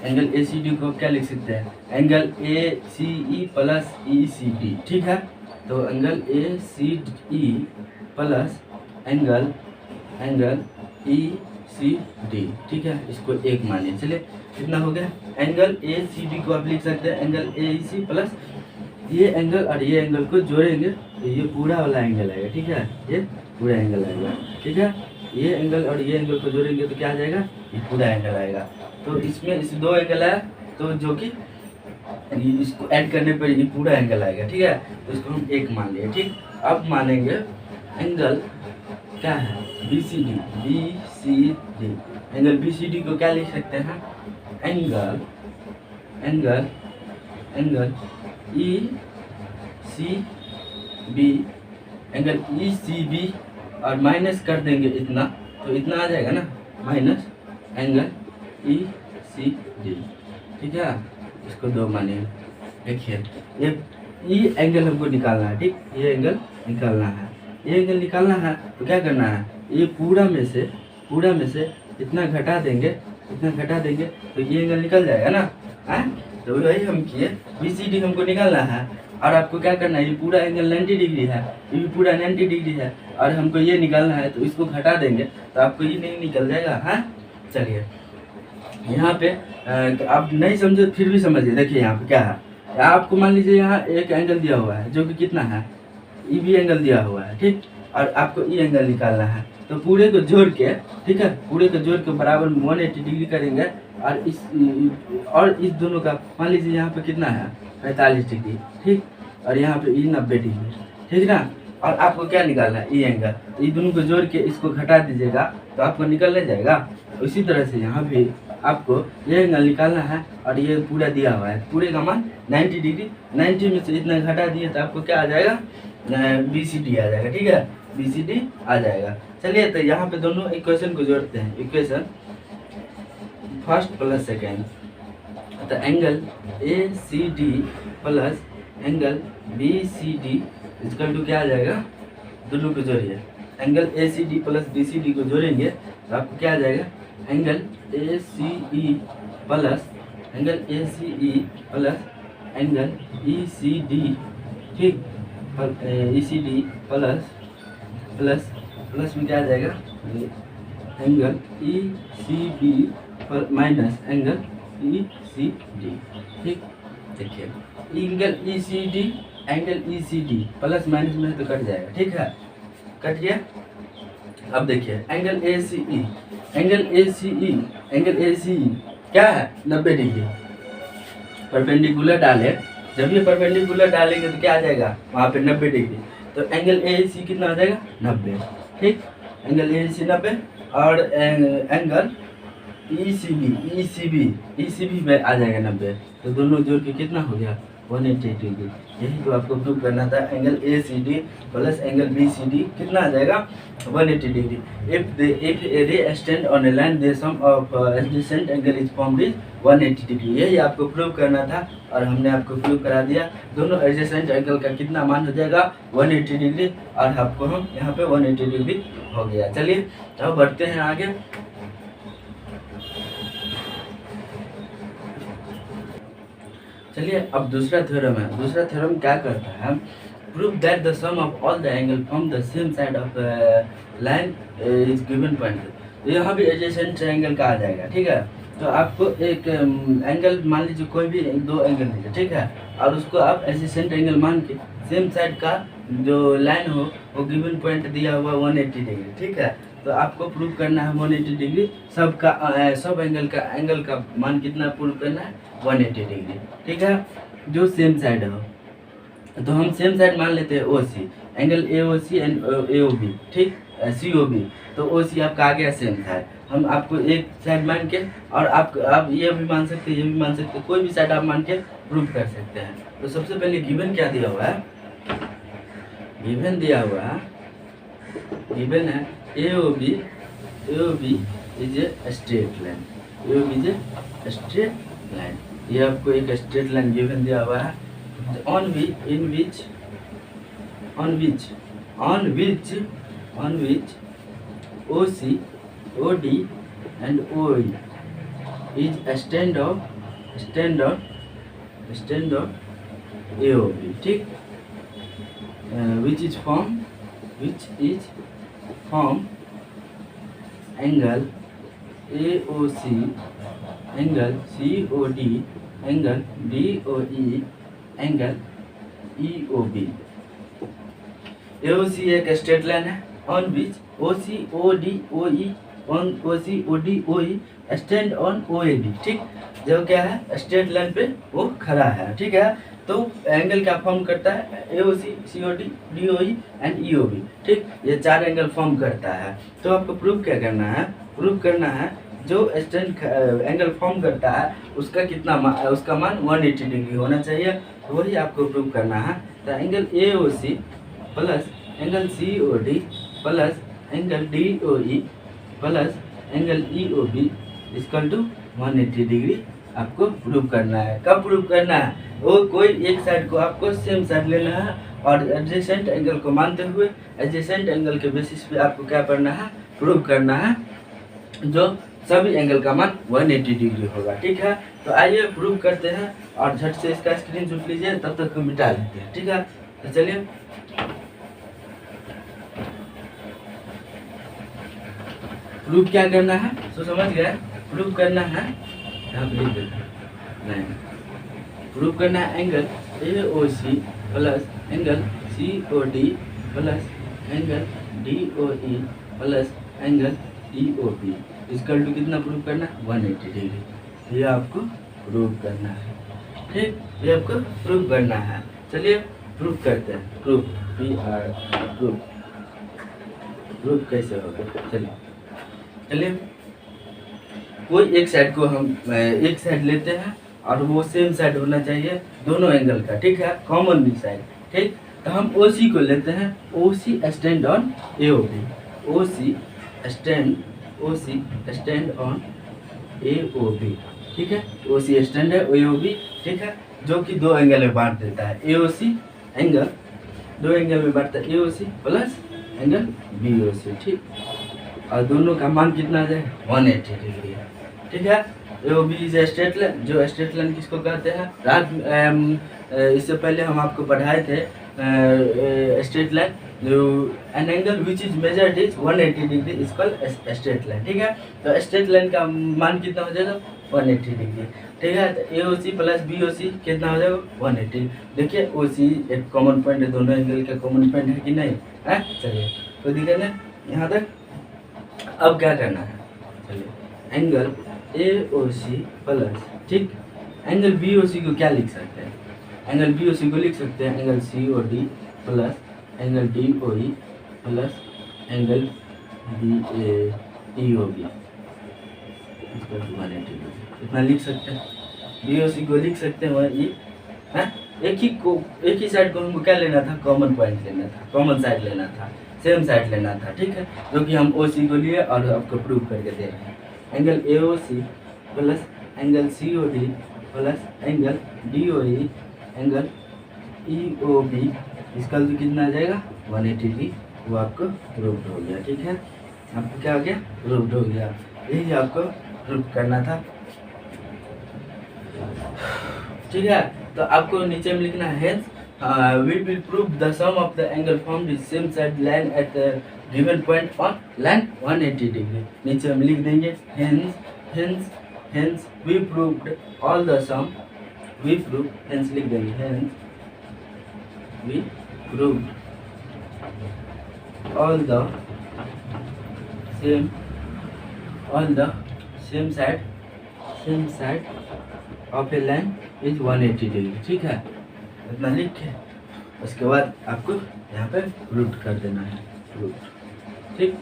Speaker 1: एंगल ए सी डी को आप क्या लिख सकते हैं, angle A C E plus E C D, ठीक है। तो angle A C E plus angle E C D, ठीक है, इसको एक मानिए, चलिए कितना हो गया, एंगल ए सी डी को आप लिख सकते हैं एंगल ए सी प्लस ये एंगल और ये एंगल को जोड़ेंगे तो ये पूरा वाला एंगल आएगा, ठीक है, ये पूरा एंगल आएगा, ठीक है, ये एंगल और ये एंगल को जोड़ेंगे तो क्या आ जाएगा, ये पूरा एंगल आएगा। तो इसमें इस दो एंगल है, तो जो कि इसको ऐड करने पर ये पूरा एंगल आएगा, ठीक है, तो इसको हम एक मान लिए, ठीक। अब मानेंगे एंगल क्या है, B C D, angle B C D को क्या लिख सकते हैं, angle E C B, angle E C B और माइनस कर देंगे इतना, तो इतना आ जाएगा ना, minus angle E C D, ठीक है, इसको दो मानिए। देखिए ये ई एंगल हमको निकालना है, ठीक, ये एंगल निकालना है, ये एंगल निकालना है, तो क्या करना है, ये पूरा में से इतना घटा देंगे तो ये एंगल निकल जाएगा ना, तो वही हम किए, बी सी डी हमको निकालना है, और आपको क्या करना है, ये पूरा एंगल 90 डिग्री है, ये भी पूरा 90 डिग्री है, और हमको ये निकालना है, तो इसको घटा देंगे तो आपको ये नहीं निकल जाएगा, हाँ। चलिए यहाँ पे आप नहीं समझे फिर भी समझिए, देखिए यहाँ पे क्या है, आपको मान लीजिए यहाँ एक एंगल दिया हुआ है जो कि कितना है, ई बी एंगल दिया हुआ है, ठीक, और आपको ई एंगल निकालना है। तो पूरे को जोड़ के, ठीक है, पूरे को जोड़ के बराबर 180 डिग्री करेंगे और इस दोनों का मान लीजिए यहाँ पे कितना है 45 डिग्री, ठीक, और यहाँ पे ई 90 डिग्री, ठीक ना। और आपको क्या निकालना है ई एंगल, ये दोनों को जोड़ के इसको घटा दीजिएगा तो आपको निकल जाएगा। इसी तरह से यहाँ भी आपको ये एंगल निकालना है और ये पूरा दिया हुआ है, पूरे का मान 90 डिग्री, 90 में से इतना घटा दिए तो आपको क्या आ जाएगा BCD आ जाएगा, ठीक है, BCD आ जाएगा। चलिए तो यहाँ पे दोनों इक्वेशन को जोड़ते हैं, इक्वेशन फर्स्ट प्लस सेकेंड, तो angle ACD plus angle BCD इसका टू क्या आ जाएगा, दोनों को जोड़िए, एंगल ACD प्लस BCD को जोड़ेंगे तो आपको क्या आ जाएगा angle ACE plus angle ACE plus angle ECD, ठीक, ECD प्लस प्लस प्लस में क्या आ जाएगा angle ECB minus angle ECD, ठीक। देखिए एंगल ECD प्लस माइनस में तो कट जाएगा, ठीक है, कट गया। अब देखिए एंगल ACE क्या है 90 डिग्री, परपेंडिकुलर डाले, जब ये परपेंडिकुलर डालेंगे तो क्या आ जाएगा वहाँ पे 90 डिग्री, तो एंगल AAC कितना आ जाएगा 90, ठीक, एंगल AAC 90 और एंगल ECB में आ जाएगा 90, तो दोनों जोड़ के कितना हो गया 180 डिग्री। यही तो आपको प्रूव करना था, angle ACD plus angle BCD कितना आ जाएगा 180 degree. If a ray stand on a line the sum of adjacent angle is formed is 180 degree. यही आपको प्रूव करना था और हमने आपको प्रूव करा दिया। दोनों एडजेसेंट एंगल का कितना मान हो जाएगा 180 डिग्री और आपको हम यहाँ पे 180 डिग्री हो गया। चलिए अब बढ़ते हैं आगे। चलिए अब दूसरा थ्योरम है। दूसरा थ्योरम क्या करता है, prove that the sum of all the angle from the same side of line is given point. यहाँ भी एडजेसेंट एंगल का आ जाएगा, ठीक है। तो आपको एक एंगल मान लीजिए, कोई भी दो एंगल लीजिए, ठीक है, और उसको आप एडजेसेंट एंगल मान के सेम साइड का जो लाइन हो वो गिवन पॉइंट दिया हुआ 180 डिग्री, ठीक है। तो आपको प्रूव करना है 180 डिग्री, सब एंगल का मान कितना प्रूव करना है 180 डिग्री, ठीक है, जो सेम साइड हो। तो हम सेम साइड मान लेते हैं OC, angle AOC and AOB, ठीक, COB। तो OC आपका आ गया सेम साइड, हम आपको एक साइड मान के, और आप ये भी मान सकते हैं, ये भी मान सकते हैं, कोई भी साइड आप मान के प्रूव कर सकते हैं। तो सबसे पहले गिवन क्या दिया हुआ है, गिवन दिया हुआ है, गिवन है AOB is a straight line, AOB is a straight line. ये आपको एक स्ट्रेट लाइन गिवन दिया हुआ है, on which OC, OD and OE is a stand of AOB, ठीक, which is form angle AOC, angle COD, angle DOE, angle EOB। AOC एक स्ट्रेट लाइन है on which OC, OD, OE stand on OAB, ठीक, जो क्या है स्ट्रेट लाइन पे वो खड़ा है, ठीक है। तो एंगल क्या फॉर्म करता है AOC, COD, DOE and EOB, ठीक, ये चार एंगल फॉर्म करता है। तो आपको प्रूव क्या करना है, प्रूव करना है जो स्टैंड एंगल फॉर्म करता है उसका उसका मान 180 डिग्री होना चाहिए, वही आपको प्रूव करना है। तो angle AOC plus angle COD plus angle DOE plus angle EOB equal to 180 degree आपको प्रूव करना है। कब प्रूव करना है, वो कोई एक साइड को आपको सेम साइड लेना है और एडजेसेंट एंगल को मानते हुए एडजेसेंट एंगल के बेसिस पे आपको क्या करना है, प्रूव करना है, जो सभी एंगल का मान 180 डिग्री होगा, ठीक है। तो आइए प्रूव करते हैं और झट से इसका स्क्रीनशॉट लीजिए, तब तक मिटा लेते हैं, ठीक है। तो चलिए प्रूव क्या करना है, तो समझ गए, प्रूव करना है, यहाँ पे लिख देते हैं, प्रूव करना है angle AOC plus angle COD plus angle DOE plus angle DOP equal to कितना प्रूव करना है 180 डिग्री। ये आपको प्रूव करना है, ठीक, ये आपको प्रूव करना है। चलिए प्रूव करते हैं, प्रूफ प्रूफ कैसे होगा। चलिए कोई एक साइड को हम एक साइड लेते हैं और वो सेम साइड होना चाहिए दोनों एंगल का, ठीक है, कॉमन भी साइड, ठीक। तो हम OC को लेते हैं, OC stand on AOB, OC stand on AOB, ठीक है, OC स्टैंड है AOB, ठीक है, जो कि दो एंगल में बांट देता है। AOC एंगल दो एंगल में बांटता है, AOC प्लस एंगल BOC, ठीक, और दोनों का मान कितना आ जाए 180 डिग्री है, ठीक है। AOB इज स्ट्रेट लाइन, जो स्ट्रेट लाइन किसको कहते हैं, इससे पहले हम आपको पढ़ाए थे स्ट्रेट लाइन, जो an angle which is measured is 180 degree is called straight line, ठीक है। तो स्ट्रेट लाइन का मान कितना हो जाएगा 180 डिग्री, ठीक है। तो AOC प्लस BOC कितना हो जाएगा 180। देखिए OC एक कॉमन पॉइंट है, दोनों एंगल का कॉमन पॉइंट है कि नहीं है। चलिए तो दिक्कत है यहाँ तक। अब क्या करना है, चलिए एंगल AOC प्लस, ठीक, एंगल BOC को क्या लिख सकते हैं, एंगल BOC को लिख सकते हैं angle COD plus angle DOE plus angle EOB इसका 180 इतना लिख सकते हैं। BOC को लिख सकते हैं वही है, एक ही साइड को हमको क्या लेना था, कॉमन पॉइंट लेना था, कॉमन साइड लेना था, सेम साइड लेना था, ठीक है, जो कि हम OC को लिए और आपको प्रूव करके दे रहे हैं। Angle AOC plus angle COD plus angle DOE angle EOB इसका तो कितना आ जाएगा 180 डिग्री, वो आपको प्रूव्ड हो गया, ठीक है, आपको क्या हो गया, प्रूव्ड हो गया। यही आपको प्रूव करना था, ठीक है। तो आपको नीचे में लिखना है hence we will prove the sum of the angle formed is same side line at the given point on line 180 degree। नीचे हम लिख देंगे hence we proved all the sum, we proved hence लिख देंगे hence we proved all the same side of a line is 180 degree, ठीक है, इतना लिख के उसके बाद आपको यहाँ पे रूट कर देना है, रूट, ठीक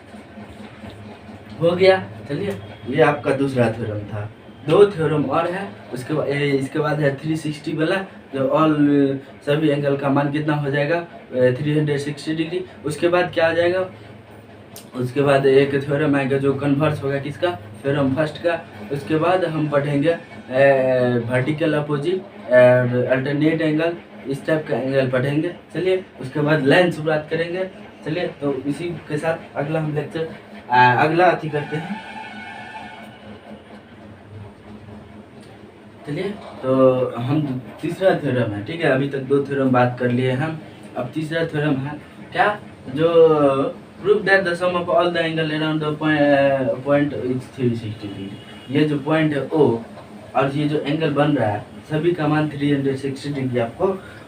Speaker 1: हो गया। चलिए ये आपका दूसरा थ्योरम था, दो थ्योरम और है, इसके बाद है 360 वाला, जो ऑल सभी एंगल का मान कितना हो जाएगा 360 डिग्री। उसके बाद क्या आ जाएगा, उसके बाद एक थ्योरम आएगा जो कन्वर्स होगा किसका, थ्योरम फर्स्ट का। उसके बाद हम पढ़ेंगे वर्टिकल अपोजिट अल्टरनेट एंगल, इस टाइप का एंगल पढ़ेंगे। चलिए उसके बाद लाइन शुरुआत करेंगे। चलिए तो इसी के साथ अगला हम लेक्चर अगला अथी करते हैं। चलिए तो हम तीसरा थ्योरम है, ठीक है, अभी तक दो थ्योरम बात कर लिए हम, अब तीसरा थ्योरम है क्या, जो prove that the sum of all the angle around the point is 360 degree. ये जो पॉइंट है O और ये जो एंगल बन रहा है सभी का मान 360 डिग्री आपको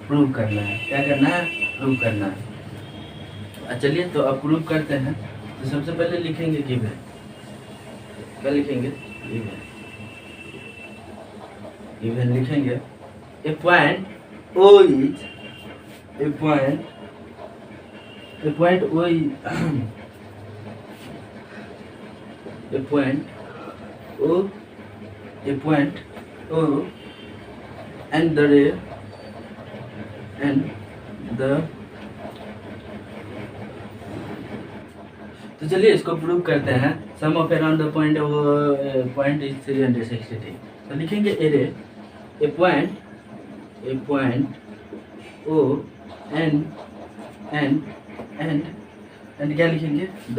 Speaker 1: प्रूव करना है। क्या करना है, प्रूव करना है। चलिए तो अब प्रूव करते हैं। तो सबसे पहले लिखेंगे गिवन, क्या लिखेंगे, गिवन लिखेंगे। A point O is a point O is a point O and तो चलिए इसको प्रूव करते हैं। Sum of around the point point is 360। तो लिखेंगे एरे ए पॉइंट O and क्या लिखेंगे, द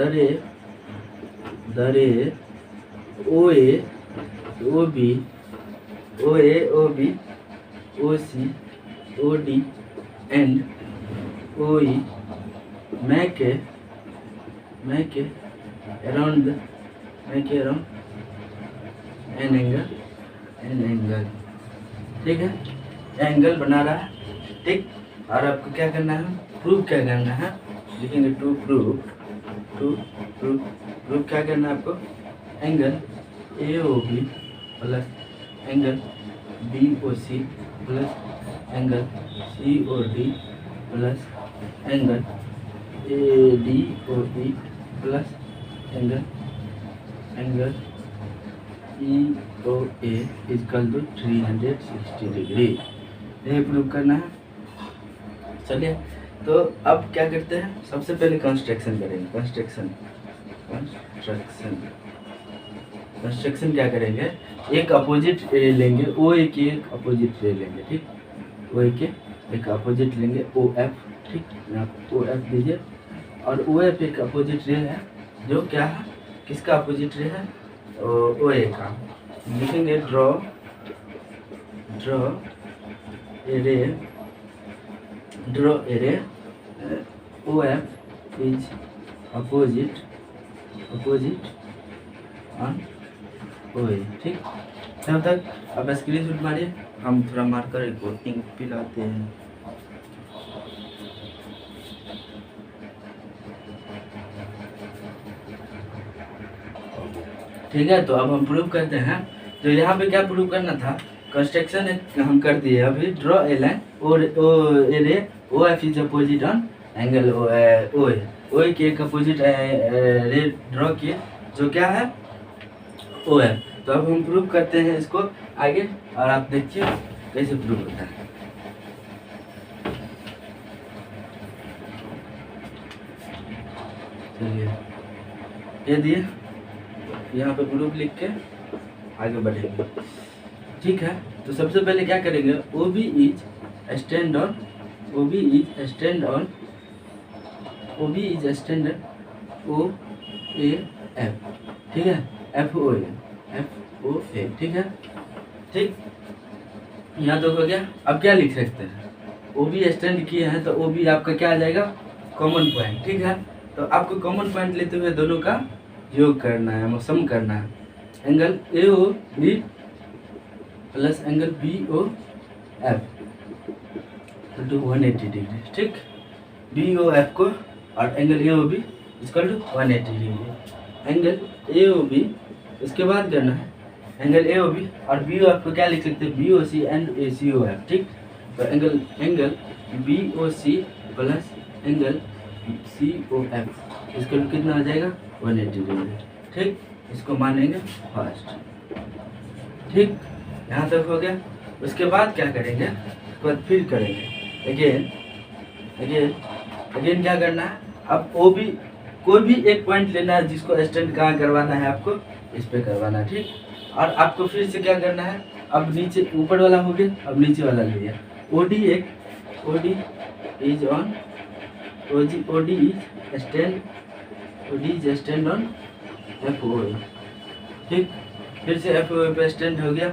Speaker 1: रे OA OB OC OD and OE make around an angle, ठीक है, एंगल बना रहा है, ठीक। और आपको क्या करना है, प्रूव क्या करना है, लिखेंगे टू प्रूव प्रूफ क्या करना है आपको, angle AOB plus angle BOC plus angle COD plus angle ADOE plus angle EOA equal to 360 degree, ये प्रूव करना है। चलिए तो अब क्या करते हैं, सबसे पहले कंस्ट्रक्शन करेंगे। कंस्ट्रक्शन क्या करेंगे, एक अपोजिट रे लेंगे, OA की एक अपोजिट रे लेंगे, ठीक, OA के एक अपोजिट लेंगे OF, ठीक, यहाँ OF दीजिए, और OF एक अपोजिट रे है, जो क्या है, किसका अपोजिट रे है, OA का। लिखेंगे draw array OF is opposite on OA, ठीक। तब तक अब स्क्रीनशॉट मारिए, हम थोड़ा मार्कर को इंक पिलाते हैं। ठीक है, तो अब हम प्रूव करते हैं। तो यहाँ पे क्या प्रूव करना था, कंस्ट्रक्शन हम कर दिए। अभी ड्रॉ ए लाइन और रे OF is opposite on angle OA की एक अपोजिट रे ड्रॉ किए, जो क्या है OF। तो अब हम प्रूव करते हैं इसको आगे, और आप देखिए कैसे प्रूव होता है। चलिए ये दिए, यहाँ पे प्रूफ लिख के आगे बढ़ेंगे, ठीक है। तो सबसे पहले क्या करेंगे, OB is stand on OAF, ठीक है, FOA, ठीक है, ठीक। यहाँ तो हो गया। अब क्या लिख सकते हैं, OB स्टैंड किए हैं तो OB आपका क्या आ जाएगा, कॉमन पॉइंट, ठीक है। तो आपको कॉमन पॉइंट लेते हुए दोनों का योग करना है, सम करना है। Angle AOB plus angle BOF to 180 degree, ठीक। BOF को और angle AOB equal to 180 degree. Angle AOB, इसके बाद करना है एंगल AOB और BOF को क्या लिख सकते हैं, BOC एंड ACOF, ठीक। तो angle BOC plus angle COF इसका कितना आ जाएगा, 180 डिग्री, ठीक। इसको मानेंगे फर्स्ट, ठीक। यहाँ तक हो गया। उसके बाद क्या करेंगे, उसके बाद फिर करेंगे अगेन क्या करना है, अब OB कोई भी एक पॉइंट लेना है, जिसको स्टैंड कहाँ करवाना है, आपको इस पे करवाना है, ठीक। और आपको फिर से क्या करना है, अब नीचे ऊपर वाला हो गया, अब नीचे वाला ले लिया। OD is on OD is stand on FOA, ठीक। फिर से FOA पे स्टैंड हो गया।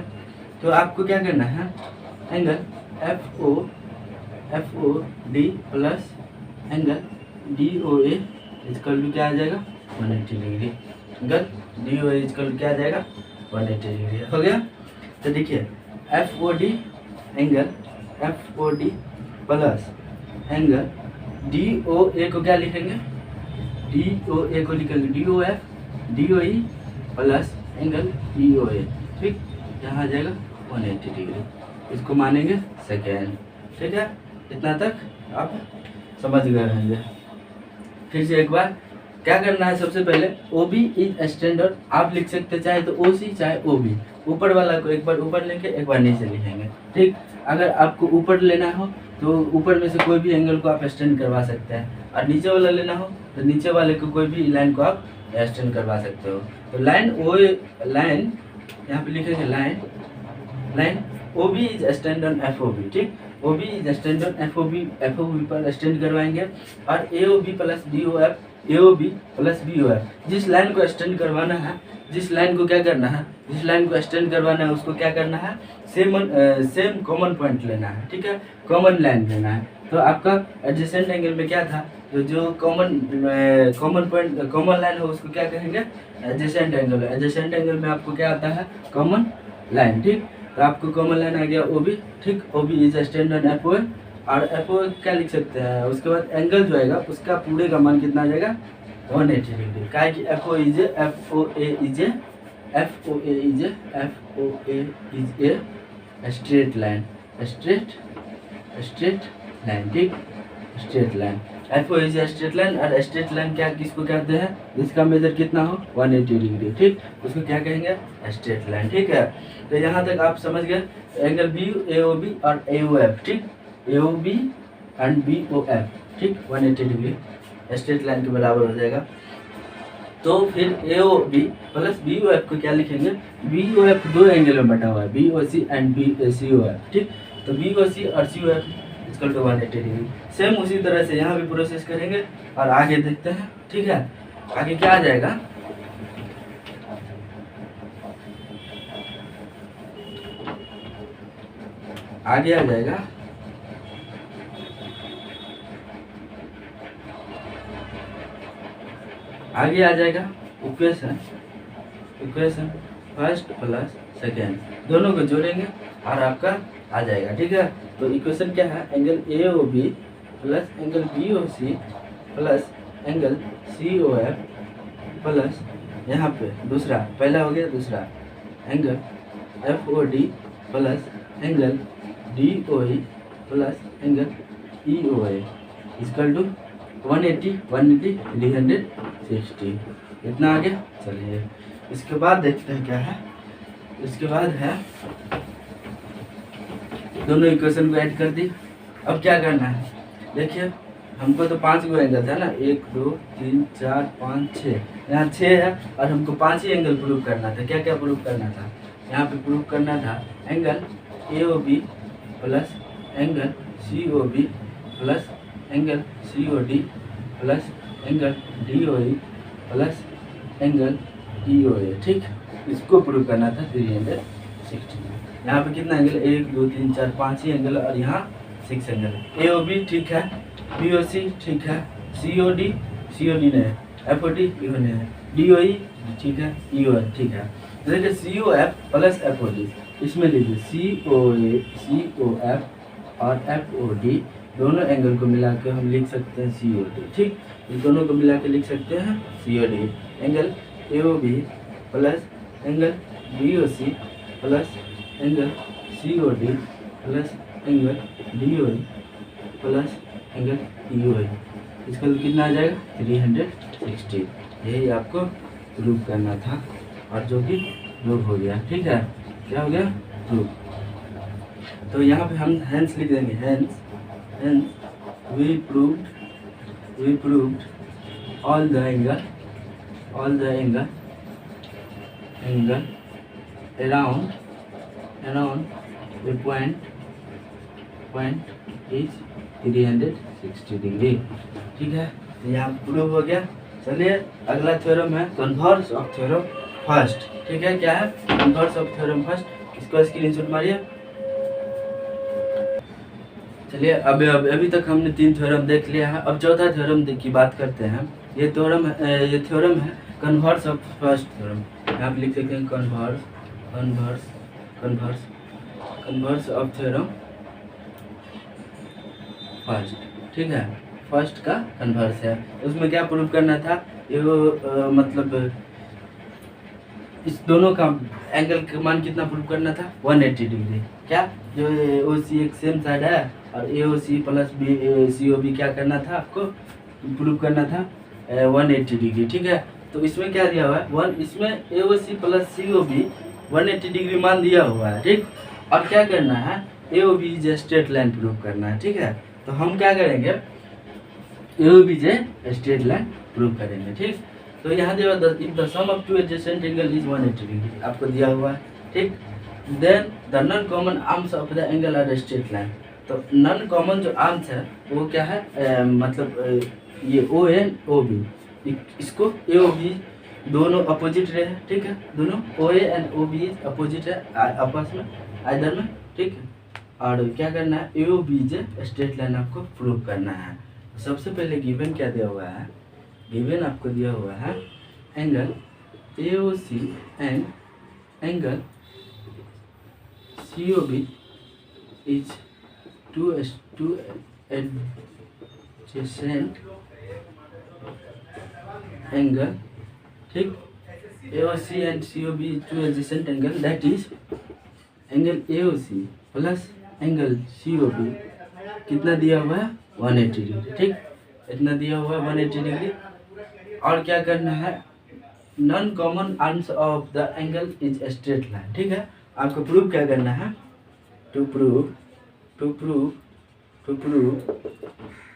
Speaker 1: तो आपको क्या करना है, angle FOD plus angle DOA इसका क्या आ जाएगा, 180 डिग्री। एंगल DOA इसका क्या आ जाएगा, 180 डिग्री, हो गया। तो देखिए FOD प्लस एंगल DOA को क्या लिखेंगे, DOA को लिखेंगे DOF DOE plus angle EOA, ठीक। यहाँ आ जाएगा 180 डिग्री, इसको मानेंगे सेकेंड, ठीक है। इतना तक आप समझ गए होंगे। फिर से एक बार क्या करना है, सबसे पहले OB इज स्टैंडर्ड, आप लिख सकते चाहे तो OC चाहे OB, ऊपर वाला को एक बार ऊपर लेंगे, एक बार नीचे लिखेंगे, ठीक। अगर आपको ऊपर लेना हो तो ऊपर में से कोई भी एंगल को आप स्टैंड करवा सकते हैं, और नीचे वाला लेना हो तो नीचे वाले को कोई भी लाइन को आप स्टैंड करवा सकते हो। तो लाइन यहाँ पे लिखेंगे line OB is stand on FOB, ठीक। OB is stand on FOB पर स्टैंड करवाएंगे, और AOB plus AOB plus BOF, जिस लाइन को स्टैंड करवाना है, जिस लाइन को क्या करना है, जिस लाइन को स्टैंड करवाना है, उसको क्या करना है, सेम कॉमन पॉइंट लेना है, ठीक है, कॉमन लाइन लेना है। तो आपका एडजेसेंट एंगल में क्या था, जो कॉमन पॉइंट कॉमन लाइन हो उसको क्या कहेंगे, एडजेसेंट एंगल। एडजेसेंट एंगल में आपको क्या आता है, कॉमन लाइन, ठीक। तो आपको कॉमन लाइन आ गया OB, ठीक। OB is stand on FOA, और FOA क्या लिख सकते हैं। उसके बाद एंगल जो आएगा उसका पूरे का मान कितना आ जाएगा, 180 डिग्री। काय कि FO is a straight line, straight line, ठीक, straight line. FO is a straight line, और स्ट्रेट लाइन क्या किसको कहते हैं, जिसका मेजर कितना हो 180 डिग्री, ठीक, उसको क्या कहेंगे, स्ट्रेट लाइन, ठीक है। तो यहाँ तक आप समझ गए एंगल बी AOB और AOF, ठीक, AOB एंड BOF, ठीक, 180 डिग्री स्ट्रेट लाइन के बराबर हो जाएगा। तो फिर AOB प्लस BOF को क्या लिखेंगे, BOF दो एंगल में बटा हुआ है, BOC एंड COF, ठीक। तो BOC और COF equal to 180 degree. Same उसी तरह से यहाँ भी प्रोसेस करेंगे और आगे देखते हैं, ठीक है। आगे क्या आ जाएगा, आगे आ जाएगा इक्वेशन फर्स्ट प्लस सेकेंड दोनों को जोड़ेंगे और आपका आ जाएगा, ठीक है। तो इक्वेशन क्या है, angle AOB plus angle BOC plus angle COF plus यहाँ पे दूसरा, पहला हो गया, दूसरा angle FOD plus angle DOE plus angle EOA equal to 180 360। इतना आ गया। चलिए इसके बाद देखते हैं क्या है, इसके बाद है दोनों इक्वेशन को ऐड कर दी। अब क्या करना है, देखिए हमको तो 5 गो एंगल था ना, 1 2 3 4 5 6, यहाँ 6 है और हमको 5 ही एंगल प्रूव करना था। क्या क्या प्रूव करना था, यहाँ पे प्रूव करना था angle AOB plus angle COB plus angle COD plus angle DOE plus angle EOA, ठीक, इसको प्रूव करना था 360। यहाँ पे कितना एंगल, 1 2 3 4 5 ही एंगल और यहाँ 6 एंगल। AOB ठीक है, BOC ठीक है, COD नहीं है, FOD नहीं है, DOE ठीक है, EOA ठीक है। देखिए COF प्लस FOD, इसमें लीजिए COF और FOD दोनों एंगल को मिला के हम लिख सकते हैं COD, ठीक, इन दोनों को मिला के लिख सकते हैं COD। Angle AOB plus angle BOC plus angle COD plus angle DOE plus angle EOA, इसका कितना आ जाएगा 360। यही आपको प्रूव करना था और जो कि प्रूव हो गया, ठीक है। क्या हो गया, प्रूव। तो यहाँ पे हम हेंस लिख देंगे, hence we proved all the angle around the point is 360 degree, ठीक है। यहाँ प्रूव हो गया। चलिए अगला थ्योरम है कन्वर्स ऑफ थ्योरम फर्स्ट, ठीक है। क्या है, कन्वर्स ऑफ थ्योरम फर्स्ट, इसको स्क्रीनशॉट मारिए। चलिए अभी तक हमने 3 थ्योरम देख लिया है। अब चौथा थ्योरम की बात करते हैं। ये थ्योरम है कन्वर्स ऑफ फर्स्ट थ्योरम। यहाँ पे लिख सकते हैं कन्वर्स ऑफ थ्योरम फर्स्ट, ठीक है। फर्स्ट का कन्वर्स है, उसमें क्या प्रूव करना था, ये मतलब इस दोनों का एंगल का मान कितना प्रूव करना था 180 डिग्री। क्या, जो OC एक सेम साइड है और AOC प्लस COB क्या करना था, आपको प्रूव करना था 180 डिग्री, ठीक है। तो इसमें क्या दिया हुआ है, इसमें AOC प्लस COB 180 डिग्री मान दिया हुआ है, ठीक। और क्या करना है, AOB is straight line prove करना है, ठीक है। तो हम क्या करेंगे, AOB is straight line prove करेंगे, ठीक। तो यहाँ दिया हुआ if the sum of two adjacent angle is 180 degree, आपको दिया हुआ है, ठीक। Then the non common arms of the angle are straight line. तो नॉन कॉमन जो आर्म्स है वो क्या है, मतलब ये OA OB, इसको AOB दोनों अपोजिट रहे, ठीक है। दोनों OA एंड OB अपोजिट है आपस में, आइदर में, ठीक है। और क्या करना है, AOB स्ट्रेट लाइन आपको प्रूव करना है। सबसे पहले गिवन क्या दिया हुआ है, गिवन आपको दिया हुआ है angle AOC and angle COB is to adjacent angle, ठीक, AOC and COB two adjacent angle, that is angle AOC plus angle COB कितना दिया हुआ है 180 डिग्री, ठीक, इतना दिया हुआ है 180 डिग्री। और क्या करना है, non common arms of the angle is straight line, ठीक है। आपको प्रूव क्या करना है, to prove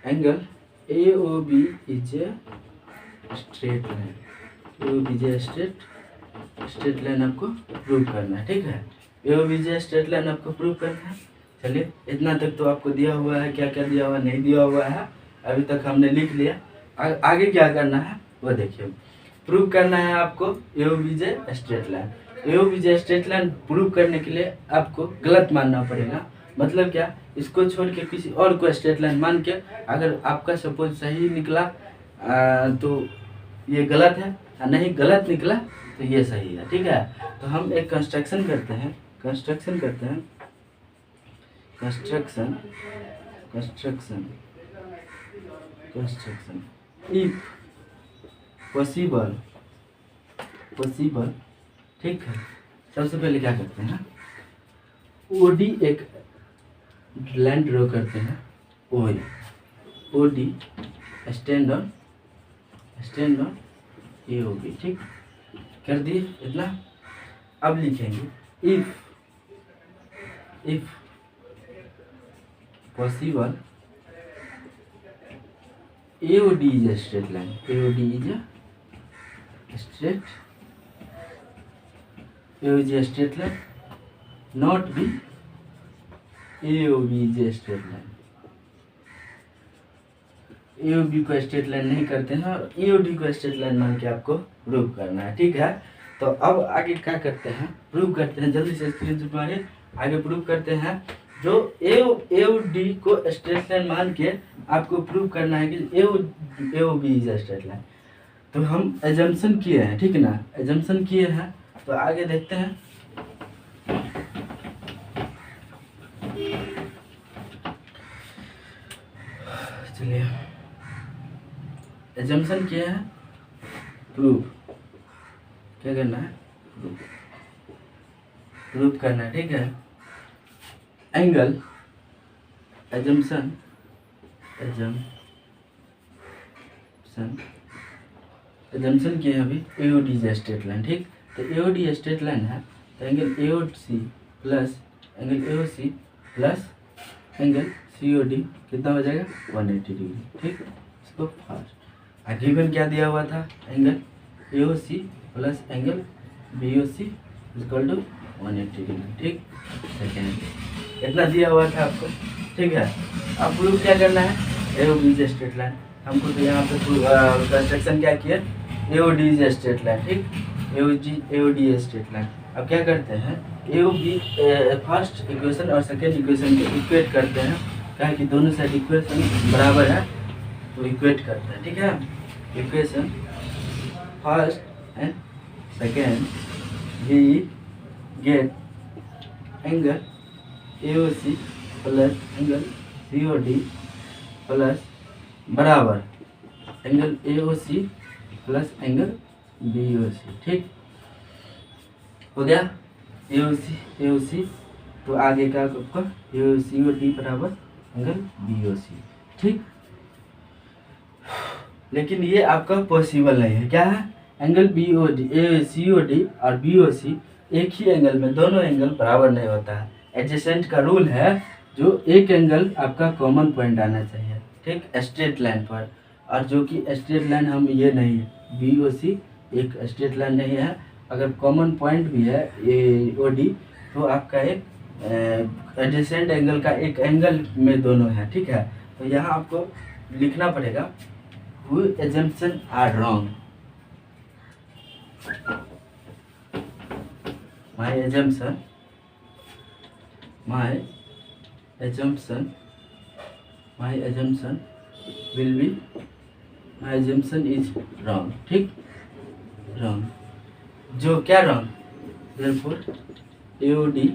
Speaker 1: angle AOB is a straight line, AOB is a straight line आपको प्रूव करना है, ठीक है। AOB is a straight line आपको प्रूव करना है। चलिए इतना तक तो आपको दिया हुआ है, क्या क्या दिया हुआ नहीं दिया हुआ है अभी तक हमने लिख लिया। आगे क्या करना है वो देखिए। प्रूव करना है आपको AOB is a straight line. AOB is a straight line prove करने के लिए आपको गलत मानना पड़ेगा। मतलब क्या, इसको छोड़ के किसी और को स्ट्रेट लाइन मान के अगर आपका सपोज सही निकला तो ये गलत है, और नहीं गलत निकला तो ये सही है, ठीक है। तो हम एक कंस्ट्रक्शन करते हैं इफ पॉसिबल, ठीक है। सबसे पहले क्या करते हैं, OD एक लाइन ड्रॉ करते हैं, OD स्टैंड ऑन AOB, ठीक कर दिए इतना। अब लिखेंगे if possible AOD is a straight line, AOD is a straight line, not be AOB is a straight line। AOB को स्ट्रेट लाइन नहीं करते हैं और AOD को स्ट्रेट लाइन मान के आपको प्रूव करना है, ठीक है। तो अब आगे क्या करते हैं, प्रूव करते हैं, जल्दी से स्क्रीनशॉट मारिए। आगे प्रूव करते हैं, जो AOD को स्ट्रेट लाइन मान के आपको प्रूव करना है कि AOB is a straight line. तो हम एजम्पशन किए हैं, ठीक ना, एजम्पशन किए हैं। तो आगे देखते हैं, चलिए एजम्पशन किए हैं, प्रूव क्या करना है, प्रूव करना है, ठीक है। एंगल एजम्पशन किए हैं अभी AOD इज स्ट्रेट लाइन, ठीक। तो AOD स्ट्रेट लाइन है, तो angle AOC plus angle AOC plus angle COD कितना हो जाएगा 180 डिग्री, ठीक। इसको फर्स्ट गिवन क्या दिया हुआ था, angle AOC plus angle BOC equal to 180 degree, ठीक। सेकेंड इतना दिया हुआ था आपको, ठीक है। अब प्रूव क्या करना है, AOB इज स्ट्रेट लाइन। हमको तो यहाँ पे कंस्ट्रक्शन क्या किया, AOD इज स्ट्रेट लाइन, ठीक, AOD इज स्ट्रेट लाइन। अब क्या करते हैं, AOB फर्स्ट इक्वेशन और सेकेंड इक्वेशन को इक्वेट करते हैं, क्या कि दोनों साइड इक्वेशन बराबर है तो इक्वेट करते हैं, ठीक है। Equation first and second, we get angle AOC plus angle COD plus बराबर angle AOC plus angle BOC, ठीक हो गया। AOC तो आगे का आपका COD बराबर एंगल BOC, ठीक। लेकिन ये आपका पॉसिबल नहीं है, क्या है, एंगल COD और BOC एक ही एंगल में दोनों एंगल बराबर नहीं होता है। एडजेसेंट का रूल है, जो एक एंगल आपका कॉमन पॉइंट आना चाहिए, ठीक, स्ट्रेट लाइन पर। और जो कि स्ट्रेट लाइन हम ये नहीं है, BOC एक स्ट्रेट लाइन नहीं है। अगर कॉमन पॉइंट भी है AOD तो आपका एक एडजेसेंट एंगल का एक एंगल में दोनों है, ठीक है। तो यहाँ आपको लिखना पड़ेगा, Who assumption are wrong? My assumption will be, my assumption is wrong, ठीक, wrong। जो क्या wrong, therefore AOD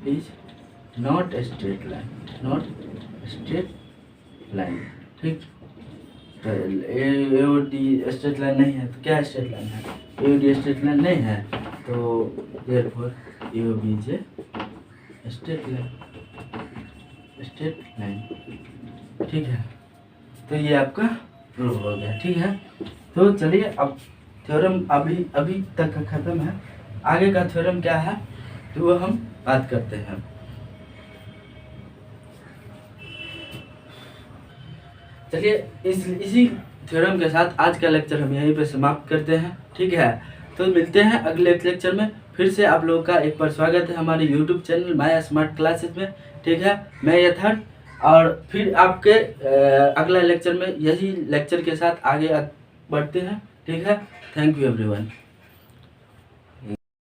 Speaker 1: is not a straight line, ठीक। A O D straight line नहीं है तो क्या स्ट्रेट लाइन है? A O D straight line नहीं है तो देयरफॉर ए ओ बी जे स्ट्रेट लाइन। ठीक है, तो ये आपका प्रूव हो गया। ठीक है, तो चलिए अब थ्योरम अभी तक का ख़त्म है। आगे का थ्योरम क्या है तो वो हम बात करते हैं। चलिए इसी थ्योरम के साथ आज का लेक्चर हम यहीं पे समाप्त करते हैं। ठीक है, तो मिलते हैं अगले लेक्चर में। फिर से आप लोगों का एक बार स्वागत है हमारे यूट्यूब चैनल माया स्मार्ट क्लासेस में। ठीक है, मैं यथार्थ, और फिर आपके अगला लेक्चर में यही लेक्चर के साथ आगे बढ़ते हैं। ठीक है, थैंक यू एवरीवन।